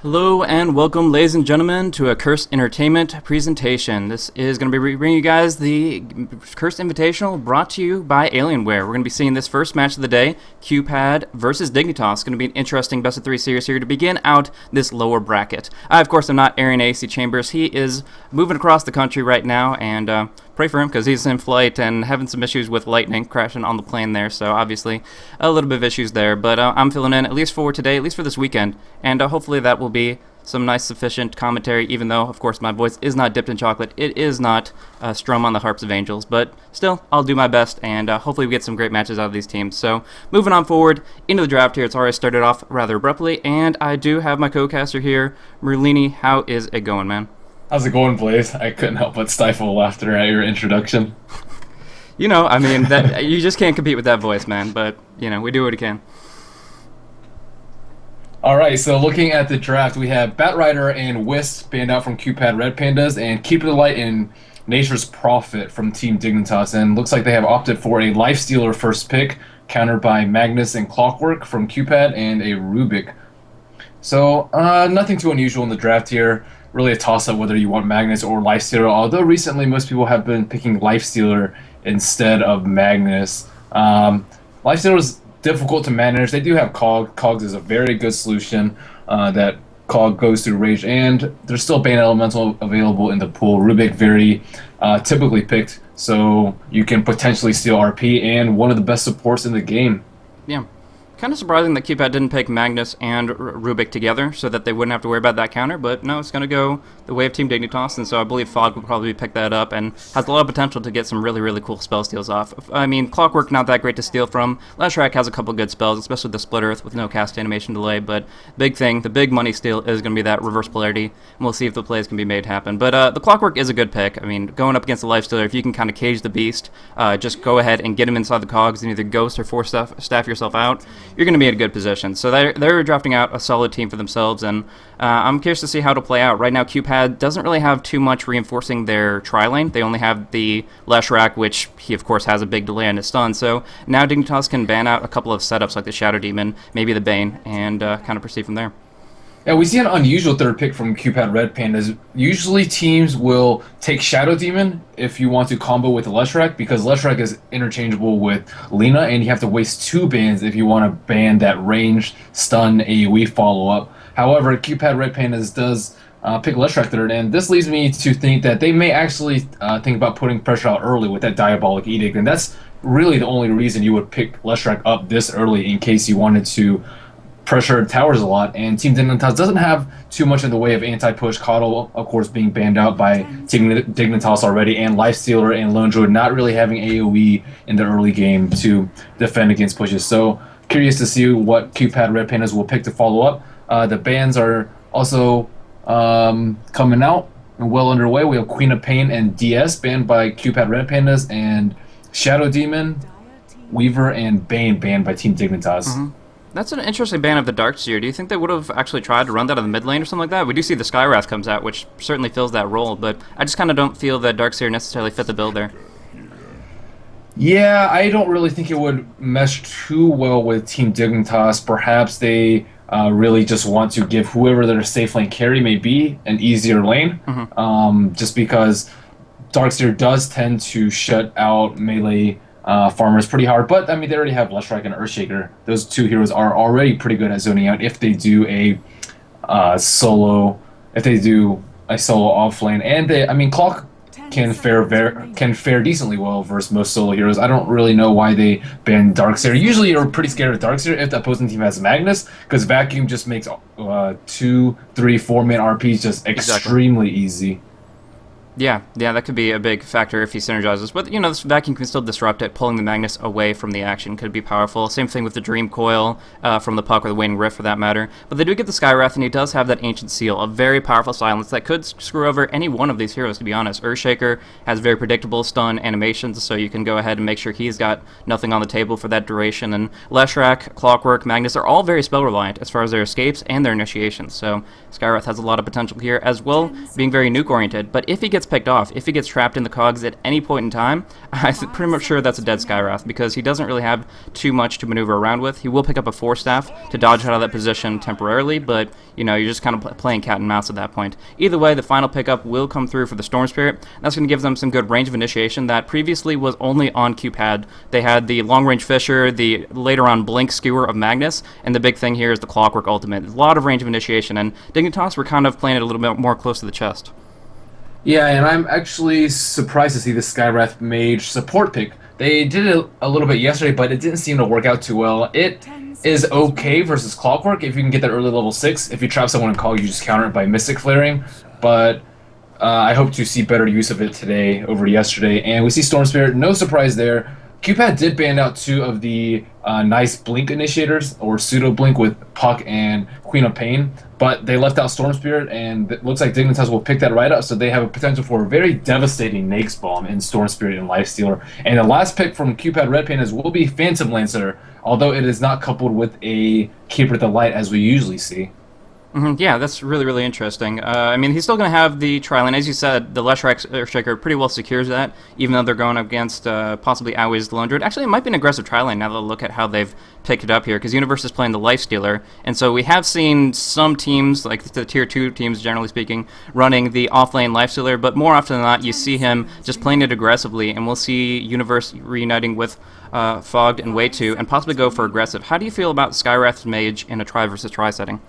Hello and welcome, ladies and gentlemen, to a Cursed Entertainment presentation. This is going to be bringing you guys the Cursed Invitational brought to you by Alienware. We're going to be seeing this first match of the day, Qpad versus Dignitas. It's going to be an interesting best-of-3 series here to begin out this lower bracket. I, of course, am not airing AC Chambers. He is moving across the country right now, and pray for him because he's in flight and having some issues with lightning crashing on the plane there, so obviously a little bit of issues there. But I'm filling in, at least for today, at least for this weekend, and hopefully that will be some nice sufficient commentary, even though of course my voice is not dipped in chocolate. It is not strum on the harps of angels, but still I'll do my best, and hopefully we get some great matches out of these teams. So moving on forward into the draft here. It's already started off rather abruptly, and I do have my co-caster here, Merlini. How is it going, man? How's it going, Blaze? I couldn't help but stifle laughter at your introduction. You know, I mean, that you just can't compete with that voice, man, but you know, we do what we can. Alright, so looking at the draft, we have Batrider and Wisp banned out from Qpad Red Pandas, and Keep It Light and Nature's Prophet from Team Dignitas. And looks like they have opted for a Lifestealer first pick, countered by Magnus and Clockwork from Qpad, and a Rubik. So, nothing too unusual in the draft here. Really a toss-up whether you want Magnus or Lifestealer, although recently most people have been picking Lifestealer instead of Magnus. Lifestealer is difficult to manage. They do have Cog. Cogs is a very good solution. That Cog goes through Rage, and there's still Bane Elemental available in the pool. Rubik very typically picked, so you can potentially steal RP and one of the best supports in the game. Yeah. Kind of surprising that Qpad didn't pick Magnus and Rubik together so that they wouldn't have to worry about that counter, but no, it's going to go the way of Team Dignitas, and so I believe Fog will probably pick that up and has a lot of potential to get some really, really cool spell steals off. I mean, Clockwork not that great to steal from. Lashrak has a couple good spells, especially the Split Earth with no cast animation delay, but big thing, the big money steal is going to be that reverse polarity, and we'll see if the plays can be made happen. But the Clockwork is a good pick. I mean, going up against the Lifestealer, if you can kind of cage the beast, just go ahead and get him inside the cogs and either ghost or force staff yourself out, you're going to be in a good position. So they're drafting out a solid team for themselves, and I'm curious to see how to play out. Right now, Qpad doesn't really have too much reinforcing their tri-lane. They only have the Leshrak, which he, of course, has a big delay on his stun. So now Dignitas can ban out a couple of setups like the Shadow Demon, maybe the Bane, and kind of proceed from there. Yeah, we see an unusual third pick from Qpad Red Pandas. Usually teams will take Shadow Demon if you want to combo with the Leshrak, because Leshrak is interchangeable with Lina, and you have to waste 2 bans if you want to ban that ranged stun AoE follow-up. However, Qpad Red Pandas does pick Leshrak third, and this leads me to think that they may actually think about putting pressure out early with that Diabolic Edict, and that's really the only reason you would pick Leshrak up this early, in case you wanted to pressure towers a lot. And Team Dignitas doesn't have too much in the way of anti-push. Coddle, of course, being banned out by Team Dignitas already, and Lifestealer and Lone Druid not really having AoE in the early game to defend against pushes. So curious to see what Qpad Red Pandas will pick to follow up. The bans are also coming out and well underway. We have Queen of Pain and DS banned by Qpad Red Pandas, and Shadow Demon, Weaver, and Bane banned by Team Dignitas. Mm-hmm. That's an interesting ban of the Darkseer. Do you think they would have actually tried to run that on the mid lane or something like that? We do see the Skywrath comes out, which certainly fills that role, but I just kind of don't feel that Darkseer necessarily fit the build there. Yeah, I don't really think it would mesh too well with Team Dignitas. Perhaps they really just want to give whoever their safe lane carry may be an easier lane, just because Darkseer does tend to shut out melee farmers pretty hard, but I mean they already have Leshrak and Earthshaker. Those 2 heroes are already pretty good at zoning out if they do a solo off lane, and I mean Clock can fare decently well versus most solo heroes. I don't really know why they ban Darkseer. Usually you're pretty scared of Darkseer if the opposing team has Magnus, because Vacuum just makes 2, 3, 4 man RPs just extremely easy. Yeah, that could be a big factor if he synergizes. But, you know, this Vacuum can still disrupt it. Pulling the Magnus away from the action could be powerful. Same thing with the Dream Coil from the Puck, or the Waning Rift for that matter. But they do get the Skywrath, and he does have that Ancient Seal, a very powerful silence that could screw over any one of these heroes, to be honest. Earthshaker has very predictable stun animations, so you can go ahead and make sure he's got nothing on the table for that duration. And Leshrak, Clockwork, Magnus are all very spell-reliant as far as their escapes and their initiations. So Skywrath has a lot of potential here, as well being very nuke-oriented. But if he gets gets picked off, if he gets trapped in the cogs at any point in time, I'm pretty much sure that's a dead Skywrath, because he doesn't really have too much to maneuver around with. He will pick up a Force Staff to dodge out of that position temporarily, but, you know, you're just kind of playing cat and mouse at that point. Either way, the final pickup will come through for the Storm Spirit. That's going to give them some good range of initiation that previously was only on Qpad. They had the Long Range Fisher, the later on Blink Skewer of Magnus, and the big thing here is the Clockwork Ultimate. A lot of range of initiation, and Dignitas were kind of playing it a little bit more close to the chest. Yeah, and I'm actually surprised to see the Skywrath Mage support pick. They did it a little bit yesterday, but it didn't seem to work out too well. It is okay versus Clockwork if you can get that early level 6. If you trap someone in Cog, you just counter it by Mystic Flaring. But I hope to see better use of it today over yesterday. And we see Storm Spirit, no surprise there. Qpad did ban out 2 of the nice Blink initiators, or pseudo Blink with Puck and Queen of Pain, but they left out Storm Spirit, and it looks like Dignitas will pick that right up, so they have a potential for a very devastating Nake's Bomb in Storm Spirit and Lifestealer. And the last pick from Qpad Red Pandas will be Phantom Lancer, although it is not coupled with a Keeper of the Light as we usually see. Yeah, that's really, really interesting. I mean, he's still going to have the Tri-Lane. As you said, the Leshrac Earthshaker pretty well secures that, even though they're going against possibly Aoi's Lone Druid. Actually, it might be an aggressive Tri-Lane now that I look at how they've picked it up here, because Universe is playing the Lifestealer, and so we have seen some teams, like the Tier 2 teams, generally speaking, running the off-lane Lifestealer, but more often than not, you see him just playing it aggressively, and we'll see Universe reuniting with Fogged and Way 2, and possibly go for aggressive. How do you feel about Skywrath's Mage in a Tri versus Tri setting?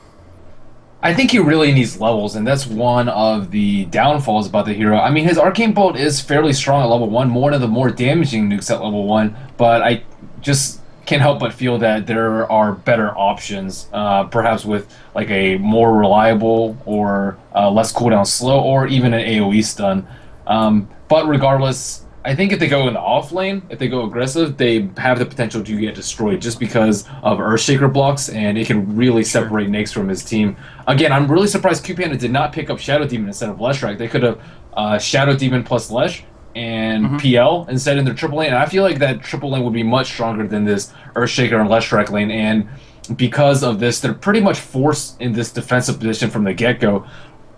I think he really needs levels, and that's one of the downfalls about the hero. I mean, his Arcane Bolt is fairly strong at level 1, one of the more damaging nukes at level 1, but I just can't help but feel that there are better options, perhaps with like a more reliable or less cooldown slow, or even an AoE stun. But regardless, I think if they go in the off lane, if they go aggressive, they have the potential to get destroyed just because of Earthshaker blocks, and it can really separate Nyx from his team. Again, I'm really surprised Qpad did not pick up Shadow Demon instead of Leshrac. They could have Shadow Demon plus Lesh and PL instead in their triple lane, and I feel like that triple lane would be much stronger than this Earthshaker and Leshrac lane, and because of this, they're pretty much forced in this defensive position from the get-go.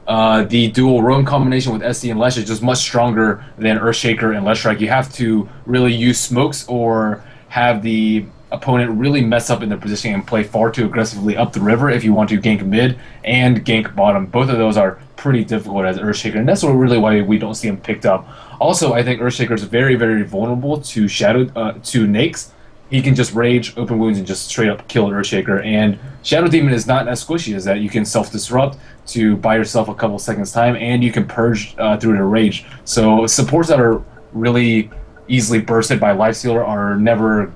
The dual roam combination with SC and Lesh is just much stronger than Earthshaker and Leshrac. You have to really use smokes or have the opponent really mess up in their positioning and play far too aggressively up the river if you want to gank mid and gank bottom. Both of those are pretty difficult as Earthshaker, and that's really why we don't see him picked up. Also, I think Earthshaker is very, very vulnerable to to Nakes. He can just rage, open wounds, and just straight up kill Earthshaker. And Shadow Demon is not as squishy as that. You can self-disrupt to buy yourself a couple seconds time, and you can purge through the rage. So supports that are really easily bursted by Lifestealer are never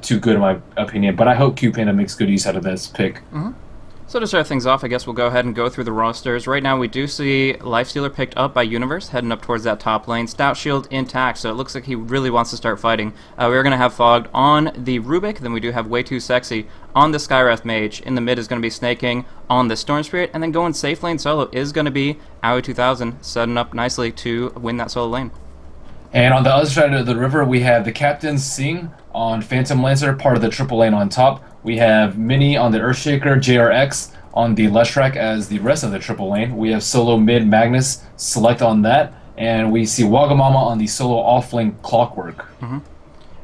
too good in my opinion. But I hope Qpad makes good use out of this pick. So to start things off, I guess we'll go ahead and go through the rosters. Right now we do see Lifestealer picked up by Universe, heading up towards that top lane. Stout Shield intact, so it looks like he really wants to start fighting. We're going to have Fogged on the Rubik, then we do have Way Too Sexy on the Skywrath Mage. In the mid is going to be Snake King on the Storm Spirit, and then going safe lane solo is going to be Aoi 2000, setting up nicely to win that solo lane. And on the other side of the river, we have the Captain Sing on Phantom Lancer, part of the triple lane on top. We have Mini on the Earthshaker, JRX on the Leshrac as the rest of the triple lane. We have solo mid Magnus select on that, and we see Wagamama on the solo off lane Clockwork.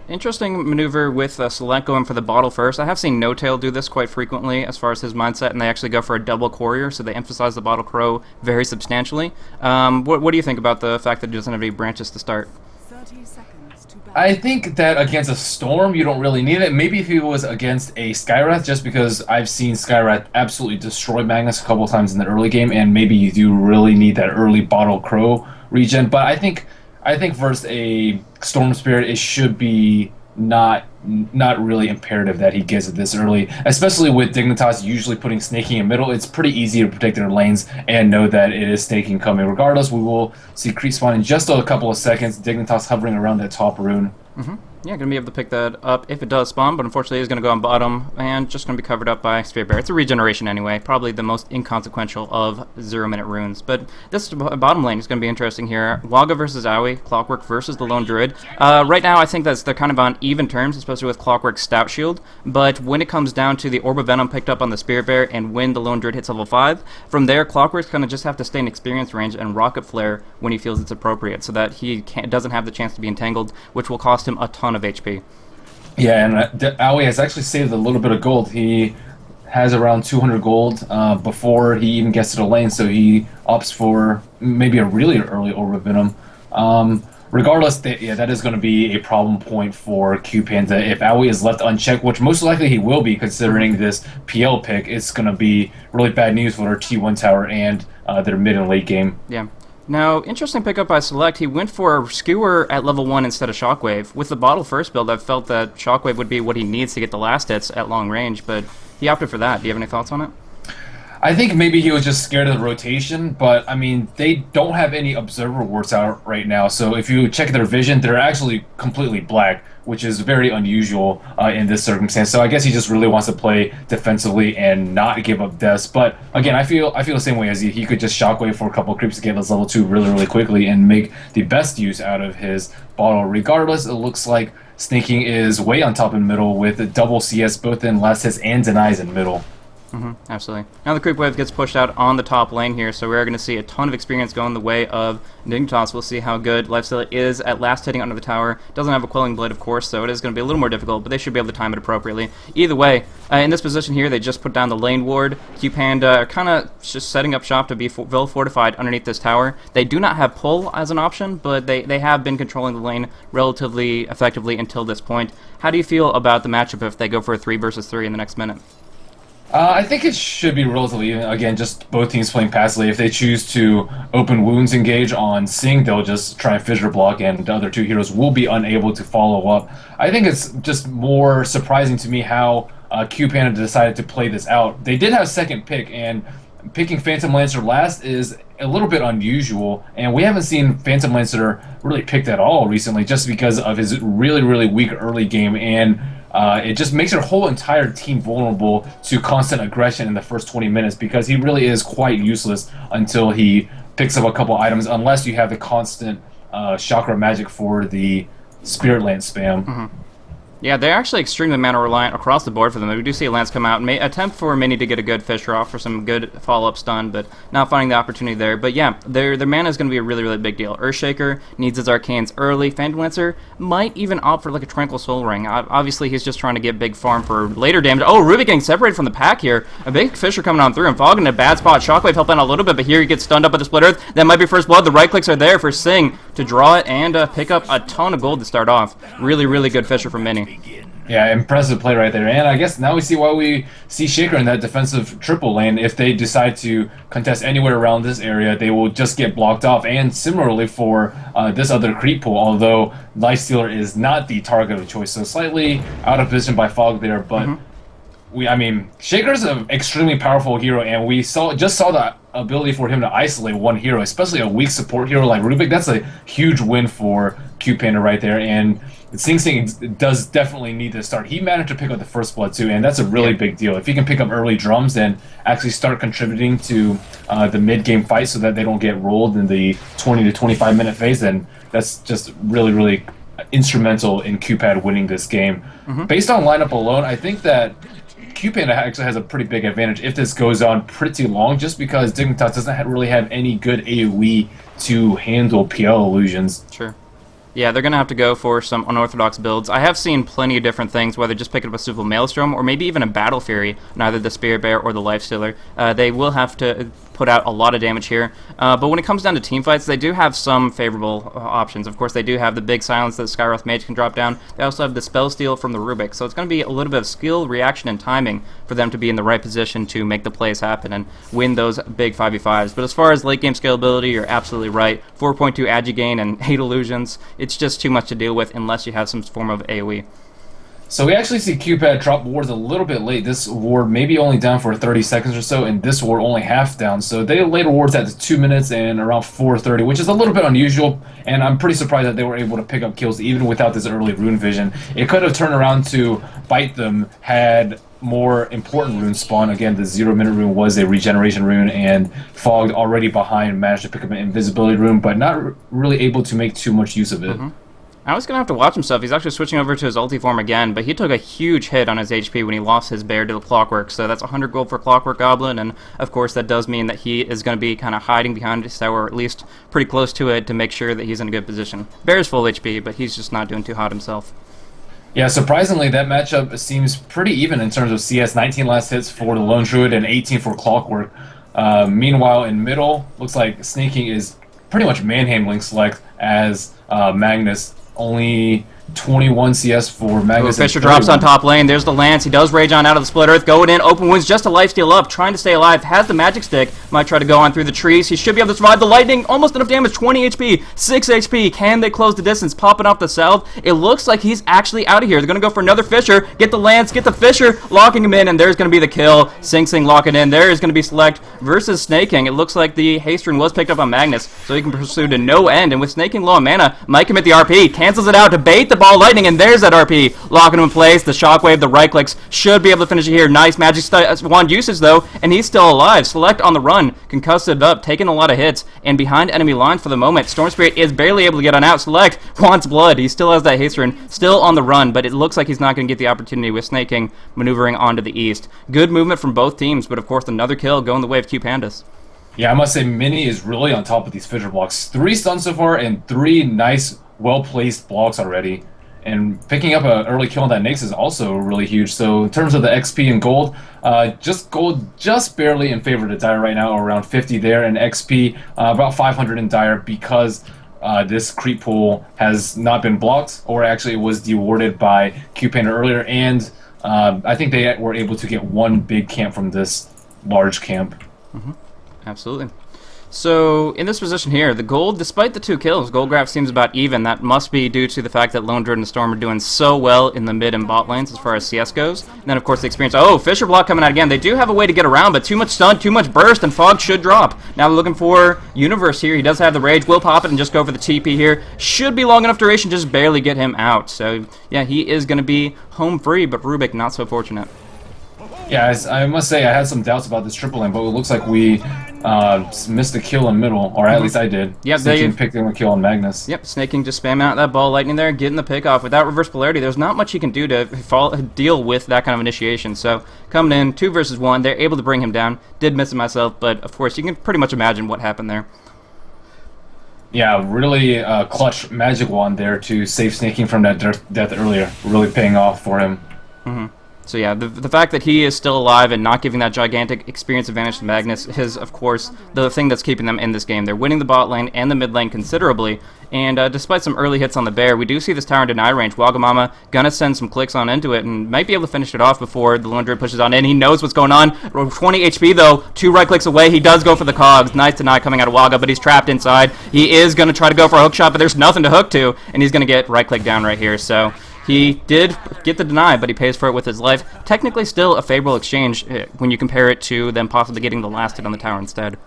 Interesting maneuver with Select going for the bottle first. I have seen No Tail do this quite frequently as far as his mindset, and they actually go for a double courier, so they emphasize the bottle crow very substantially. What do you think about the fact that he doesn't have any branches to start? 30 seconds to battle. I think that against a Storm, you don't really need it. Maybe if he was against a Skywrath, just because I've seen Skywrath absolutely destroy Magnus a couple times in the early game, and maybe you do really need that early bottle crow regen. But I think versus a Storm Spirit, it should be not really imperative that he gets it this early, especially with Dignitas usually putting Snaking in middle. It's pretty easy to protect their lanes and know that it is Snaking coming. Regardless, we will see creep spawn in just a couple of seconds. Dignitas hovering around that top rune. Yeah, going to be able to pick that up if it does spawn, but unfortunately it's going to go on bottom and just going to be covered up by Spirit Bear. It's a regeneration anyway, probably the most inconsequential of 0-minute runes. But this bottom lane is going to be interesting here. Waga versus Aoi, Clockwork versus the Lone Druid. Right now I think they're kind of on even terms, especially with Clockwork's Stout Shield, but when it comes down to the Orb of Venom picked up on the Spirit Bear and when the Lone Druid hits level 5, from there Clockwork's going to just have to stay in experience range and Rocket Flare when he feels it's appropriate so that he doesn't have the chance to be entangled, which will cost him a ton of HP. Yeah, and Aoi has actually saved a little bit of gold. He has around 200 gold before he even gets to the lane, so he opts for maybe a really early Orb of Venom. Regardless, that is going to be a problem point for Qpad. If Aoi is left unchecked, which most likely he will be considering this PL pick, it's going to be really bad news for their T1 tower and their mid and late game. Yeah. Now, interesting pickup by Select. He went for Skewer at level 1 instead of Shockwave. With the Bottle First build, I felt that Shockwave would be what he needs to get the last hits at long range, but he opted for that. Do you have any thoughts on it? I think maybe he was just scared of the rotation, but I mean, they don't have any observer wards out right now, so if you check their vision, they're actually completely black, which is very unusual in this circumstance. So I guess he just really wants to play defensively and not give up deaths. But again, I feel the same way as he could just Shockwave for a couple of creeps to get his level 2 really quickly and make the best use out of his bottle. Regardless, it looks like Sneaking is way on top in middle with a double CS both in last hits and denies in middle. Absolutely. Now the creep wave gets pushed out on the top lane here, so we're going to see a ton of experience going the way of Dignitas. We'll see how good Lifesteal is at last hitting under the tower. Doesn't have a Quelling Blade, of course, so it is going to be a little more difficult, but they should be able to time it appropriately. Either way, in this position here, they just put down the lane ward. Qpad are kind of just setting up shop to be well fortified underneath this tower. They do not have pull as an option, but they have been controlling the lane relatively effectively until this point. How do you feel about the matchup if they go for a 3 versus 3 in the next minute? I think it should be relatively even. Again, just both teams playing passively. If they choose to open wounds engage on Sing, they'll just try and fissure block, and the other two heroes will be unable to follow up. I think it's just more surprising to me how Qpad decided to play this out. They did have second pick, and picking Phantom Lancer last is a little bit unusual, and we haven't seen Phantom Lancer really picked at all recently just because of his really weak early game, and it just makes your whole entire team vulnerable to constant aggression in the first 20 minutes because he really is quite useless until he picks up a couple items, unless you have the constant chakra magic for the Spirit Lance spam. Yeah, they're actually extremely mana reliant across the board for them. We do see a Lance come out and may attempt for Mini to get a good Fisher off for some good follow-up stun, but not finding the opportunity there. But yeah, their mana is going to be a really big deal. Earthshaker needs his Arcanes early. Phantom Lancer might even opt for like a Tranquil Soul Ring. Obviously, he's just trying to get big farm for later damage. Oh, Ruby getting separated from the pack here. A big Fisher coming on through, and Fog in a bad spot. Shockwave helping out a little bit, but here he gets stunned up with the Split Earth. That might be first blood. The right clicks are there for Sing to draw it and pick up a ton of gold to start off. Really good Fisher from Mini. Yeah, impressive play right there. And I guess now we see why we see Shaker in that defensive triple lane. If they decide to contest anywhere around this area, they will just get blocked off. And similarly for this other creep pool, although Lifestealer is not the target of choice. So slightly out of position by Fog there, but I mean, Shaker's an extremely powerful hero, and we just saw the ability for him to isolate one hero, especially a weak support hero like Rubik. That's a huge win for Qpad right there, and Sing Sing does definitely need to start. He managed to pick up the first blood too, and that's a really big deal. If he can pick up early drums and actually start contributing to the mid-game fight so that they don't get rolled in the 20 to 25 minute phase, then that's just really instrumental in Qpad winning this game. Based on lineup alone, I think that Qpad actually has a pretty big advantage if this goes on pretty long, just because Dignitas doesn't really have any good AoE to handle PL illusions. Sure. Yeah, they're going to have to go for some unorthodox builds. I have seen plenty of different things, whether just picking up a simple Maelstrom or maybe even a Battle Fury, neither the Spirit Bear or the Lifestealer. They will have to put out a lot of damage here. But when it comes down to team fights, they do have some favorable options. Of course, they do have the big silence that Skyroth Mage can drop down. They also have the Spell Steal from the Rubik. So it's going to be a little bit of skill, reaction, and timing for them to be in the right position to make the plays happen and win those big 5v5s. But as far as late game scalability, you're absolutely right. 4.2 agi gain and 8 illusions. It's just too much to deal with unless you have some form of AoE. So we actually see Qpad drop wards a little bit late. This ward maybe only down for 30 seconds or so, and this ward only half down. So they later wards at the 2 minutes and around 4:30, which is a little bit unusual. And I'm pretty surprised that they were able to pick up kills even without this early rune vision. It could have turned around to bite them had more important runes spawn. Again, the 0-minute rune was a regeneration rune, and Fog already behind managed to pick up an invisibility rune, but not really able to make too much use of it. I was going to have to watch himself. He's actually switching over to his ulti form again, but he took a huge hit on his HP when he lost his bear to the Clockwork, so that's 100 gold for Clockwork Goblin, and of course that does mean that he is going to be kind of hiding behind his tower, or at least pretty close to it, to make sure that he's in a good position. Bear's full HP, but he's just not doing too hot himself. Yeah, surprisingly, that matchup seems pretty even in terms of CS. 19 last hits for the Lone Druid and 18 for Clockwork. Meanwhile, in middle, looks like Snaking is pretty much manhandling Select as Magnus. Only 21 CS for Magnus. Fisher drops on top lane. There's the Lance. He does rage on out of the Split Earth. Going in. Open wounds. Just a lifesteal up. Trying to stay alive. Has the magic stick. Might try to go on through the trees. He should be able to survive the lightning. Almost enough damage. 20 HP. 6 HP. Can they close the distance? Popping off the south. It looks like he's actually out of here. They're going to go for another Fisher. Get the Lance. Get the Fisher. Locking him in. And there's going to be the kill. Sing Sing locking in. There is going to be Select versus Snaking. It looks like the haste rune was picked up on Magnus, so he can pursue to no end. And with Snaking low on mana, might commit the RP. Cancels it out to bait the ball lightning. And there's that RP, locking him in place. The shockwave, the right clicks should be able to finish it here. Nice magic wand usage though, and he's still alive. Select on the run, concussed up, taking a lot of hits, and behind enemy lines for the moment. Storm Spirit is barely able to get on out. Select wants blood. He still has that haste rune, still on the run, but it looks like he's not going to get the opportunity with Snaking maneuvering onto the east. Good movement from both teams, but of course another kill going the way of Qpandas. Yeah, I must say Mini is really on top of these Fisher blocks. 3 stuns so far and 3 nice, well-placed blocks already. And picking up an early kill on that Nyx is also really huge. So in terms of the XP and gold just barely in favor of Dire right now, around 50 there, and XP about 500 in Dire because this creep pool has not been blocked, or actually it was dewarded by Qpanda earlier, and I think they were able to get one big camp from this large camp. Absolutely. So, in this position here, the gold, despite the 2 kills, gold graph seems about even. That must be due to the fact that Lone Druid and Storm are doing so well in the mid and bot lanes as far as CS goes. And then, of course, the experience. Oh, Fisher block coming out again. They do have a way to get around, but too much stun, too much burst, and Fog should drop. Now they're looking for Universe here. He does have the rage. Will pop it and just go for the TP here. Should be long enough duration, just barely get him out. So, yeah, he is going to be home free, but Rubik not so fortunate. Yeah, I must say I had some doubts about this triple lane, but it looks like we missed a kill in middle, or at least I did. Yep, Snaking picked up a kill on Magnus. Yep, Snaking just spamming out that ball lightning there, getting the pick off. Without reverse polarity, there's not much he can do to deal with that kind of initiation. So coming in 2 versus 1, they're able to bring him down. Did miss it myself, but of course you can pretty much imagine what happened there. Yeah, really clutch magic wand there to save Snaking from that death earlier. Really paying off for him. So yeah, the fact that he is still alive and not giving that gigantic experience advantage to Magnus is, of course, the thing that's keeping them in this game. They're winning the bot lane and the mid lane considerably, and despite some early hits on the bear, we do see this tower in deny range. Wagamama gonna send some clicks on into it and might be able to finish it off before the Lone Druid pushes on in. He knows what's going on. 20 HP though, 2 right clicks away. He does go for the cogs. Nice deny coming out of Waga, but he's trapped inside. He is gonna try to go for a hook shot, but there's nothing to hook to, and he's gonna get right click down right here. So he did get the deny, but he pays for it with his life. Technically still a favorable exchange when you compare it to them possibly getting the last hit on the tower instead.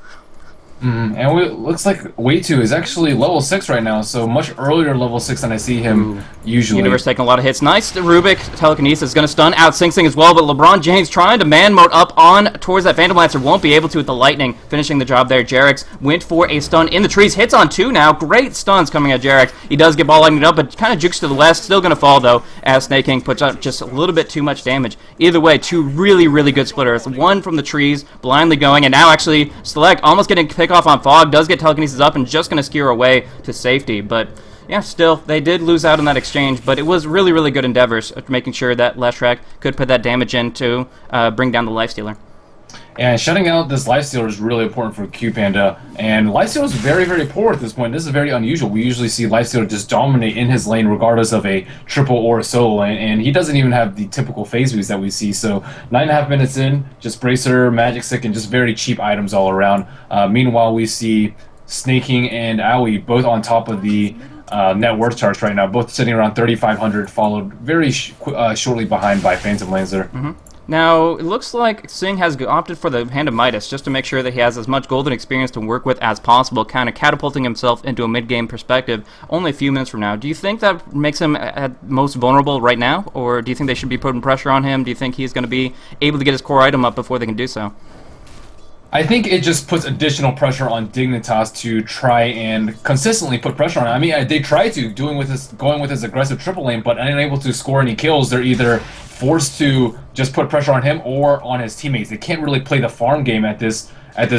And it looks like Way2 is actually level 6 right now, so much earlier level 6 than I see him usually. Universe taking a lot of hits. Nice Rubik telekinesis is going to stun out Sing Sing as well, but LeBron James trying to man mode up on towards that Phantom Lancer. Won't be able to with the lightning, finishing the job there. Jarex went for a stun in the trees. Hits on 2 now. Great stuns coming at Jarex. He does get ball lightning up, but kind of jukes to the west. Still going to fall though, as Snake King puts out just a little bit too much damage. Either way, 2 really, really good splitters. 1 from the trees, blindly going, and now actually Select almost getting pick off on Fog. Does get telekinesis up and just going to skewer away to safety, but yeah, still, they did lose out on that exchange, but it was really, really good endeavors making sure that Leshrac could put that damage in to bring down the Lifestealer. And shutting out this Lifestealer is really important for Qpanda, and Lifestealer is very, very poor at this point. This is very unusual. We usually see Lifestealer just dominate in his lane regardless of a triple or a solo lane, and he doesn't even have the typical phase boost that we see. So 9.5 minutes in, just Bracer, Magic Stick, and just very cheap items all around. Meanwhile, we see Snaking and Owie both on top of the net worth charts right now, both sitting around 3,500, followed very shortly behind by Phantom Lancer. Now, it looks like Singh has opted for the Hand of Midas just to make sure that he has as much golden experience to work with as possible, kind of catapulting himself into a mid-game perspective only a few minutes from now. Do you think that makes him at most vulnerable right now, or do you think they should be putting pressure on him? Do you think he's going to be able to get his core item up before they can do so? I think it just puts additional pressure on Dignitas to try and consistently put pressure on him. I mean, they try to, going with this aggressive triple lane, but unable to score any kills. They're either forced to just put pressure on him or on his teammates. They can't really play the farm game at this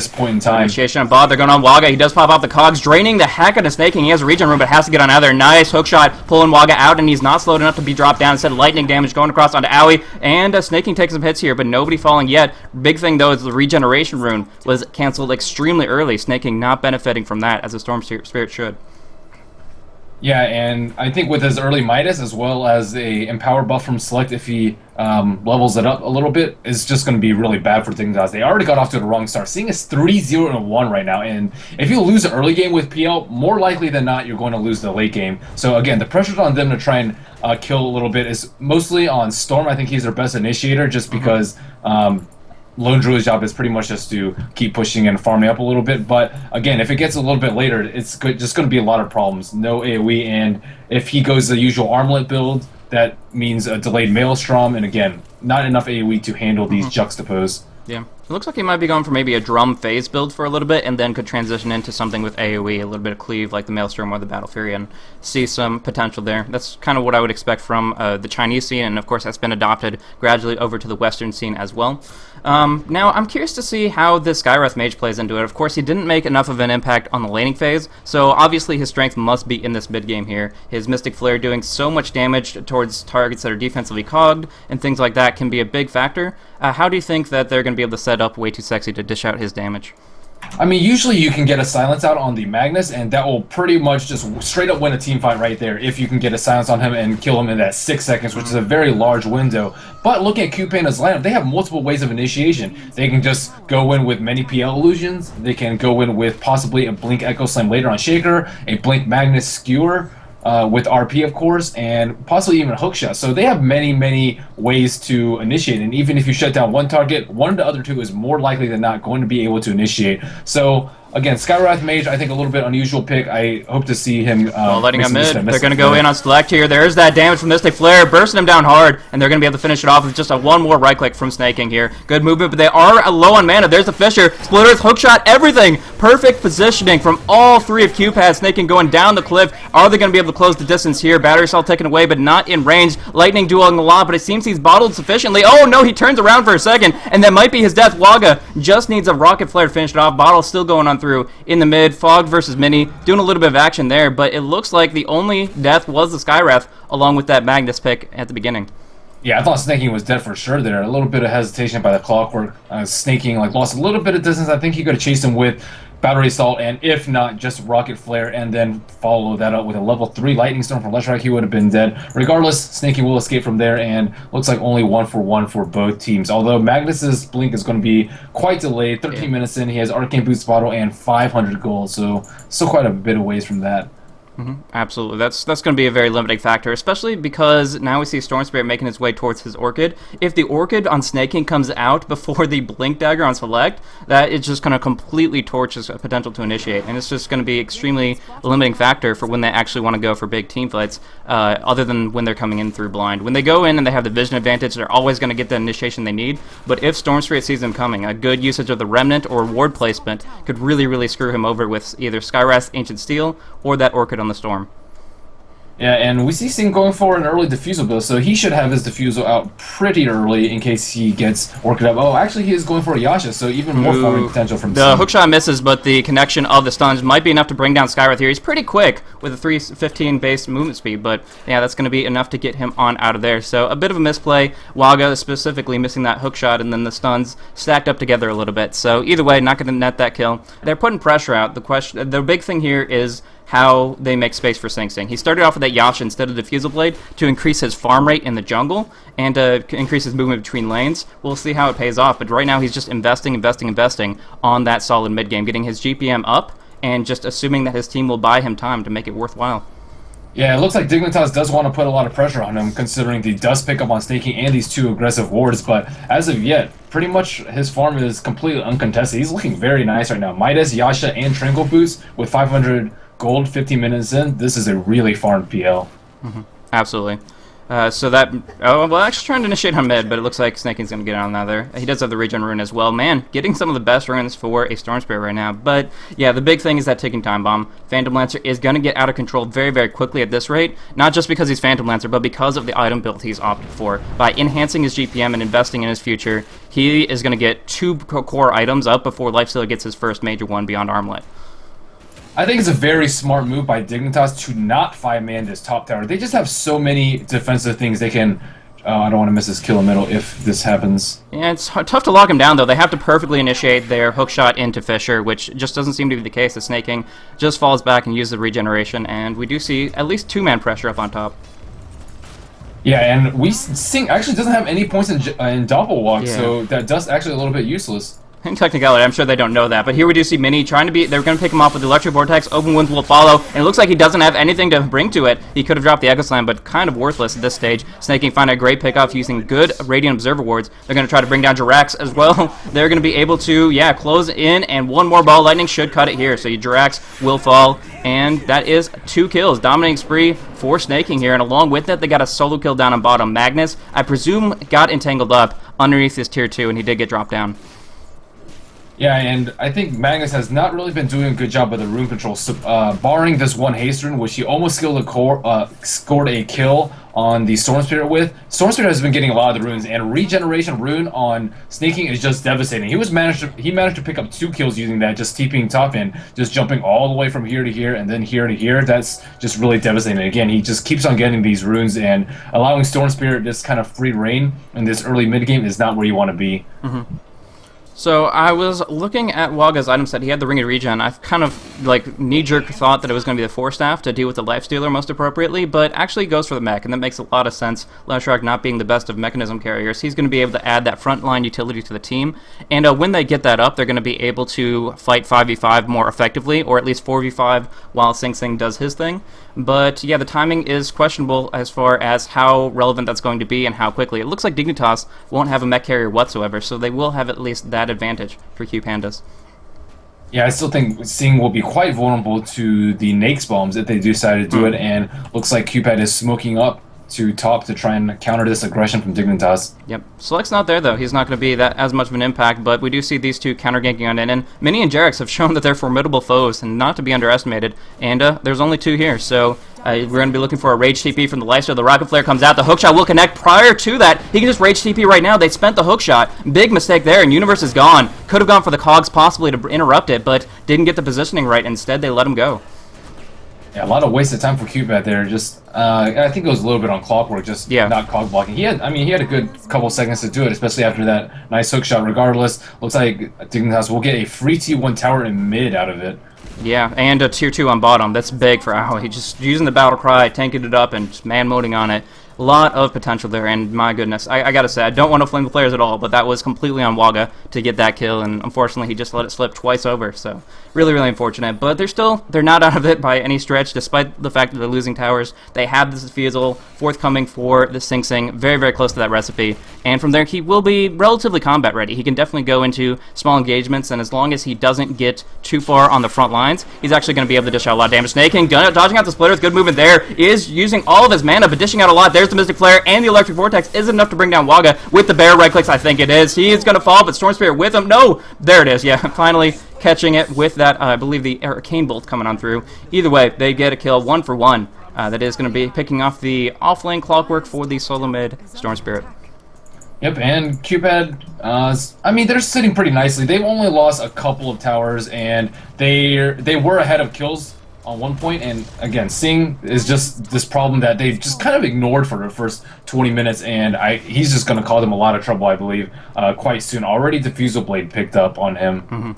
point in time. Initiation on Bob. They're going on Waga. He does pop off the cogs, draining the heck out of Snaking. He has a regen room, but has to get on out of there. Nice hook shot, pulling Waga out, and he's not slowed enough to be dropped down. Instead, lightning damage going across onto Owie, and Snaking takes some hits here, but nobody falling yet. Big thing, though, is the regeneration rune was canceled extremely early. Snaking not benefiting from that, as a Storm Spirit should. Yeah, and I think with his early Midas, as well as a Empower buff from Select, if he levels it up a little bit, is just going to be really bad for Dignitas. They already got off to the wrong start. Seeing is 3-0-1 right now, and if you lose the early game with PL, more likely than not, you're going to lose the late game. So again, the pressure on them to try and kill a little bit is mostly on Storm. I think he's their best initiator, just because Lone Druid's job is pretty much just to keep pushing and farming up a little bit, but again, if it gets a little bit later, it's just going to be a lot of problems. No AoE, and if he goes the usual armlet build, that means a delayed Maelstrom, and again, not enough AoE to handle these juxtapose. Yeah. It looks like he might be going for maybe a drum phase build for a little bit, and then could transition into something with AoE, a little bit of cleave like the Maelstrom or the Battle Fury, and see some potential there. That's kind of what I would expect from the Chinese scene, and of course that's been adopted gradually over to the Western scene as well. Now, I'm curious to see how this Skywrath Mage plays into it. Of course, he didn't make enough of an impact on the laning phase, so obviously his strength must be in this mid-game here. His Mystic Flare doing so much damage towards targets that are defensively cogged and things like that can be a big factor. How do you think that they're going to be able to set up Way Too Sexy to dish out his damage? I mean, usually you can get a silence out on the Magnus, and that will pretty much just straight up win a team fight right there if you can get a silence on him and kill him in that 6 seconds, which is a very large window. But looking at Qpad's lineup, they have multiple ways of initiation. They can just go in with many PL illusions. They can go in with possibly a Blink Echo Slam later on Shaker, a Blink Magnus Skewer, with RP, of course, and possibly even hookshot. So they have many, many ways to initiate, and even if you shut down one target, one of the other two is more likely than not going to be able to initiate. So again, Skywrath Mage, I think a little bit unusual pick. I hope to see him letting him mid. They're going to go in on Select here. There's that damage from Mystic Flare, bursting him down hard, and they're going to be able to finish it off with just a one more right click from Snaking here. Good movement, but they are low on mana. There's the Fisher, Splitter's hookshot, everything. Perfect positioning from all three of Qpad. Snaking going down the cliff. Are they going to be able to close the distance here? Battery Cell taken away, but not in range. Lightning dueling a lot, but it seems he's bottled sufficiently. Oh no, he turns around for a second, and that might be his death. Waga just needs a Rocket Flare to finish it off. Bottle still going on through in the mid. Fogged versus Mini, doing a little bit of action there, but it looks like the only death was the Skywrath, along with that Magnus pick at the beginning. Yeah, I thought Snaking was dead for sure there. A little bit of hesitation by the Clockwork. Snaking lost a little bit of distance. I think he could have chased him with Battery Assault, and if not, just Rocket Flare, and then follow that up with a level 3 Lightning Storm from Leshrac. He would have been dead. Regardless, Snaking will escape from there, and looks like only 1-for-1 for both teams. Although Magnus's Blink is going to be quite delayed. 13 minutes in, he has Arcane Boots bottle and 500 gold, so still quite a bit of ways from that. Absolutely. That's going to be a very limiting factor, especially because now we see Storm Spirit making his way towards his Orchid. If the Orchid on Snaking comes out before the Blink Dagger on Select, that is just going to completely torch his potential to initiate, and it's just going to be extremely limiting factor for when they actually want to go for big team fights, other than when they're coming in through blind. When they go in and they have the vision advantage, they're always going to get the initiation they need, but if Storm Spirit sees them coming, a good usage of the Remnant or ward placement could really, really screw him over with either Skywrath's Ancient Steel or that Orchid on the Storm. Yeah, and we see Singh going for an early Diffusal build, so he should have his Diffusal out pretty early in case he gets Orchid up. Oh, actually he is going for a Yasha, so even more farming potential from the Singh. hookshot misses, but the connection of the stuns might be enough to bring down Skywrath here. He's pretty quick with a 315 base movement speed, but yeah, that's going to be enough to get him on out of there. So a bit of a misplay. Waga specifically missing that hookshot, and then the stuns stacked up together a little bit. So either way, not going to net that kill. They're putting pressure out. The big thing here is how they make space for Sing Sing. He started off with that Yasha instead of Diffusal Blade to increase his farm rate in the jungle and increase his movement between lanes. We'll see how it pays off, but right now he's just investing on that solid mid game, getting his GPM up and just assuming that his team will buy him time to make it worthwhile. Yeah, it looks like Dignitas does want to put a lot of pressure on him, considering the dust pickup on staking and these two aggressive wards. But as of yet, pretty much his farm is completely uncontested. He's looking very nice right now. Midas, Yasha, and Tranquil Boost with 500 gold 15 minutes in. This is a really farmed PL. Absolutely. So that... Oh, well, actually trying to initiate on mid, but it looks like Snaking's going to get on there. He does have the regen rune as well. Man, getting some of the best runes for a Storm Spirit right now. But, yeah, the big thing is that ticking time bomb. Phantom Lancer is going to get out of control very, very quickly at this rate. Not just because he's Phantom Lancer, but because of the item build he's opted for. By enhancing his GPM and investing in his future, he is going to get 2 core items up before Lifesteal gets his first major one beyond Armlet. I think it's a very smart move by Dignitas to not 5-man this top tower. They just have so many defensive things they can... I don't want to miss this kill in the middle if this happens. Yeah, it's tough to lock him down, though. They have to perfectly initiate their hook shot into Fisher, which just doesn't seem to be the case. The Snaking just falls back and uses the regeneration, and we do see at least 2-man pressure up on top. Yeah, and we Sing actually doesn't have any points in double walk, Yeah. so that does actually a little bit useless. In technicality, I'm sure they don't know that, but here we do see Mini trying to be... They're going to pick him off with the Electric Vortex. Open Winds will follow, and it looks like he doesn't have anything to bring to it. He could have dropped the Echo Slam, but kind of worthless at this stage. Snaking find a great pickoff using good Radiant Observer wards. They're going to try to bring down Jirax as well. They're going to be able to, yeah, close in, and one more Ball Lightning should cut it here. So Jirax will fall, and that is 2 kills. Dominating spree for Snaking here, and along with it, they got a solo kill down on bottom. Magnus, I presume, got entangled up underneath this tier 2, and he did get dropped down. Yeah, and I think Magnus has not really been doing a good job with the rune control, barring this one haste rune, which he almost scored a kill on the Storm Spirit with. Storm Spirit has been getting a lot of the runes, and regeneration rune on Snaking is just devastating. He managed to pick up 2 kills using that, just TPing top in, just jumping all the way from here to here and then here to here. That's just really devastating. Again, he just keeps on getting these runes, and allowing Storm Spirit this kind of free reign in this early mid game is not where you want to be. So I was looking at Waga's item set. He had the Ring of Regen. I kind of like knee-jerk thought that it was going to be the Force Staff to deal with the Lifestealer most appropriately, but actually goes for the mech, and that makes a lot of sense. Leshrac not being the best of mechanism carriers, he's going to be able to add that frontline utility to the team, and when they get that up, they're going to be able to fight 5v5 more effectively, or at least 4v5 while Sing Sing does his thing. But yeah, the timing is questionable as far as how relevant that's going to be and how quickly. It looks like Dignitas won't have a mech carrier whatsoever, so they will have at least that advantage for Qpandas. Yeah, I still think Sing will be quite vulnerable to the Nake's bombs if they decide to do it, and looks like Qpad is smoking up to top to try and counter this aggression from Dignitas. Yep. Select's not there, though. He's not going to be that as much of an impact, but we do see these two counter-ganking on in, and Mini and Jerax have shown that they're formidable foes and not to be underestimated, and there's only 2 here, so we're going to be looking for a Rage TP from the Lifesteal. The Rocket Flare comes out. The hookshot will connect. Prior to that, he can just Rage TP right now. They spent the hookshot. Big mistake there, and Universe is gone. Could have gone for the Cogs possibly to interrupt it, but didn't get the positioning right. Instead, they let him go. Yeah, a lot of wasted time for Qpad there. Just, I think it was a little bit on clockwork, just not cog blocking. He had a good couple seconds to do it, especially after that nice hook shot. Regardless, looks like Dignitas will get a free T1 tower in mid out of it. Yeah, and a tier 2 on bottom. That's big for Owl. He's just using the battle cry, tanking it up, and just man-moding on it. A lot of potential there, and my goodness, I gotta say, I don't want to flame the players at all, but that was completely on Waga to get that kill, and unfortunately he just let it slip twice over, so really, really unfortunate. But they're not out of it by any stretch, despite the fact that they're losing towers. They have this Fizzle forthcoming for the Sing Sing, very, very close to that recipe, and from there he will be relatively combat ready. He can definitely go into small engagements, and as long as he doesn't get too far on the front lines, he's actually going to be able to dish out a lot of damage. Snaking, dodging out the splitters, good movement there, is using all of his mana, but dishing out a lot. There's the Mystic Flare, and the Electric Vortex isn't enough to bring down Waga with the bear right clicks. I think it is. He is going to fall, but Storm Spirit with him. No! There it is. Yeah, finally catching it with that, I believe, the Arcane Bolt coming on through. Either way, they get a kill 1 for 1. That is going to be picking off the off-lane Clockwork for the solo mid Storm Spirit. Yep, and Qpad, they're sitting pretty nicely. They've only lost a couple of towers, and they were ahead of kills on one point, and again, Sing is just this problem that they've just kind of ignored for the first 20 minutes, and he's just going to cause them a lot of trouble, I believe, quite soon. Already Diffusal Blade picked up on him.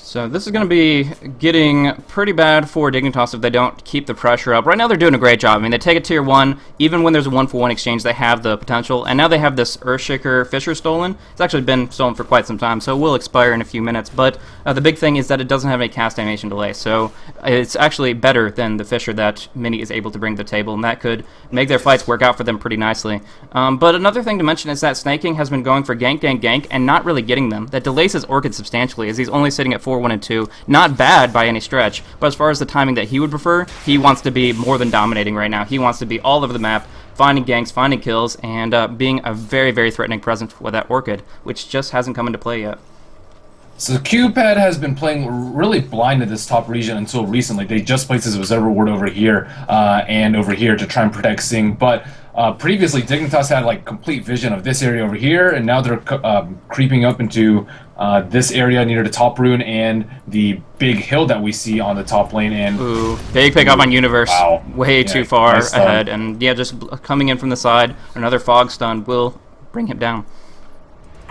So this is going to be getting pretty bad for Dignitas if they don't keep the pressure up. Right now they're doing a great job. I mean, they take a tier 1. Even when there's a 1-for-1 exchange, they have the potential. And now they have this Earthshaker Fisher stolen. It's actually been stolen for quite some time, so it will expire in a few minutes. But the big thing is that it doesn't have any cast animation delay. So it's actually better than the Fisher that Mini is able to bring to the table. And that could make their fights work out for them pretty nicely. But another thing to mention is that Snaking has been going for gank, gank, gank, and not really getting them. That delays his Orchid substantially, as he's only sitting at 4, 1, and 2. Not bad by any stretch, but as far as the timing that he would prefer, he wants to be more than dominating right now. He wants to be all over the map, finding ganks, finding kills, and being a very, very threatening presence with that Orchid, which just hasn't come into play yet. So Qpad has been playing really blind in this top region until recently. They just placed his Observer Ward over here and over here to try and protect Sing, but previously Dignitas had like complete vision of this area over here, and now they're creeping up into this area near the top rune and the big hill that we see on the top lane. And ooh, big pick up on Universe. Wow. Way too far nice ahead, and yeah, just coming in from the side, another fog stun will bring him down.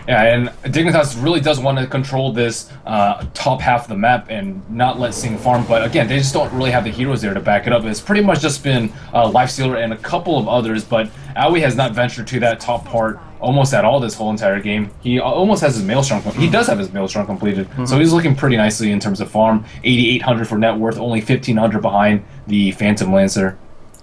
Yeah, and Dignitas really does want to control this top half of the map and not let Sing farm, but again, they just don't really have the heroes there to back it up. It's pretty much just been Lifestealer and a couple of others, but Aoi has not ventured to that top part almost at all this whole entire game. He almost has his Maelstrom. He does have his Maelstrom completed, so he's looking pretty nicely in terms of farm. 8,800 for net worth, only 1,500 behind the Phantom Lancer.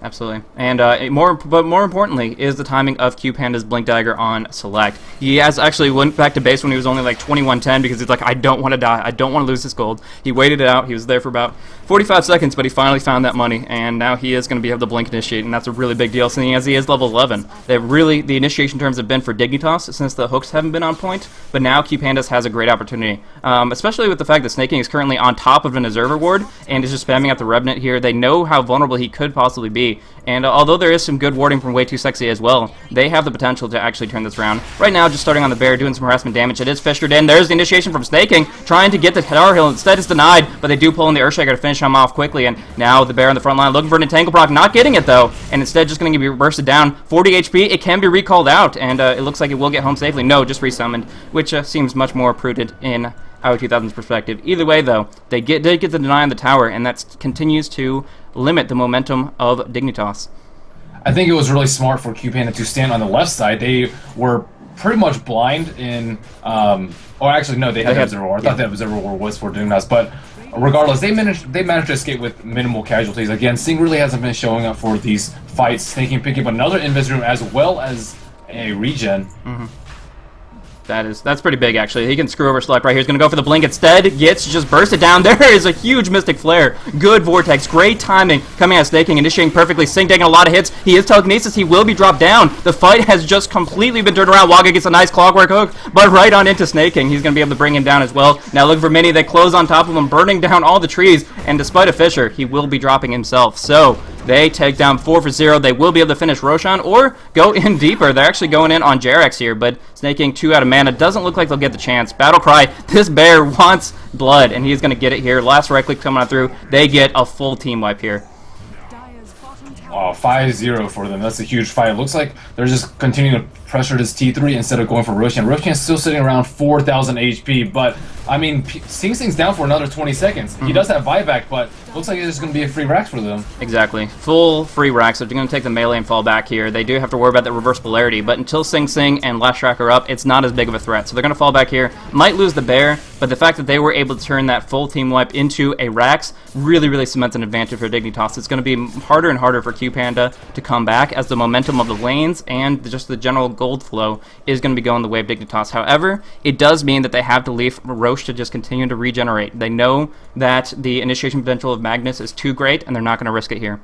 Absolutely. And more importantly is the timing of Qpanda's Blink Dagger on Select. He has actually went back to base when he was only like 2110 because he's like, I don't want to die. I don't want to lose this gold. He waited it out. He was there for about 45 seconds, but he finally found that money, and now he is going to be able to Blink Initiate, and that's a really big deal, seeing as he is level 11. The initiation terms have been for Dignitas since the hooks haven't been on point, but now Qpanda's has a great opportunity, especially with the fact that Snaking is currently on top of an Observer Ward and is just spamming out the Revenant here. They know how vulnerable he could possibly be. And although there is some good warding from Way Too Sexy as well, they have the potential to actually turn this around. Right now, just starting on the bear, doing some harassment damage. It is fissured in. There's the initiation from Snaking, trying to get the Tower Hill. Instead, it's denied, but they do pull in the Earthshaker to finish him off quickly. And now the bear on the front line looking for an Entangle proc, not getting it though, and instead just going to be bursted down. 40 HP, it can be recalled out, and it looks like it will get home safely. No, just resummoned, which seems much more prudent in our 2000's perspective. Either way, though, they did get the deny on the tower, and that continues to limit the momentum of Dignitas. I think it was really smart for Qpanda to stand on the left side. They were pretty much blind in, or actually no, they had Observer War. I thought that Observer War was for Dignitas, but regardless, they managed to escape with minimal casualties. Again, Sing really hasn't been showing up for these fights. Snaking picking up another Invis room as well as a regen. That's pretty big, actually. He can screw over Select right here. He's going to go for the Blink instead. Gets just bursted down. There is a huge Mystic Flare. Good Vortex. Great timing coming out of Snaking, initiating perfectly. Sing taking a lot of hits. He is telekinesis. He will be dropped down. The fight has just completely been turned around. Waga gets a nice Clockwork Hook, but right on into Snaking. He's going to be able to bring him down as well. Now looking for Mini. They close on top of him, burning down all the trees. And despite a Fisher, he will be dropping himself. So they take down 4 for 0. They will be able to finish Roshan or go in deeper. They're actually going in on Jarex here, but Snaking 2 out of mana. Doesn't look like they'll get the chance. Battle Cry, this bear wants blood, and he's going to get it here. Last right click coming on through. They get a full team wipe here. Oh, 5-0 for them. That's a huge fight. It looks like they're just continuing to pressure this T3 instead of going for Roshan. Roshan's still sitting around 4,000 HP, but, I mean, Sing's down for another 20 seconds. He does have buyback, but looks like it's just going to be a free racks for them. Exactly. Full free racks. If they're going to take the melee and fall back here, they do have to worry about the reverse polarity, but until Sing and Last Track are up, it's not as big of a threat. So they're going to fall back here. Might lose the bear, but the fact that they were able to turn that full team wipe into a racks really, really cements an advantage for Dignitas. It's going to be harder and harder for Qpanda to come back as the momentum of the lanes and just the general gold flow is going to be going the way of Dignitas. However, it does mean that they have to leave Roche to just continue to regenerate. They know that the initiation potential of Magnus is too great, and they're not going to risk it here.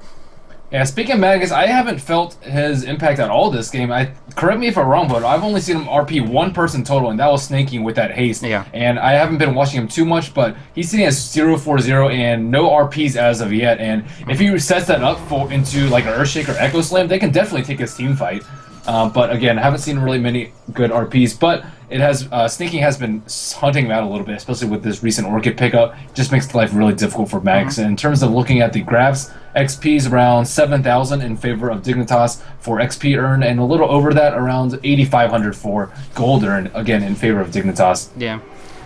Yeah, speaking of Magnus, I haven't felt his impact at all this game. Correct me if I'm wrong, but I've only seen him RP one person total, and that was Snaking with that haste. Yeah. And I haven't been watching him too much, but he's sitting at 0-4-0 and no RPs as of yet. And if he sets that up into like an Earthshaker Echo Slam, they can definitely take his team fight. But again, I haven't seen really many good RPs, but it has Snaking has been hunting him out a little bit, especially with this recent Orchid pickup. Just makes life really difficult for Max. And in terms of looking at the graphs, XP is around 7,000 in favor of Dignitas for XP earned, and a little over that, around 8,500 for gold earned, again in favor of Dignitas. Yeah.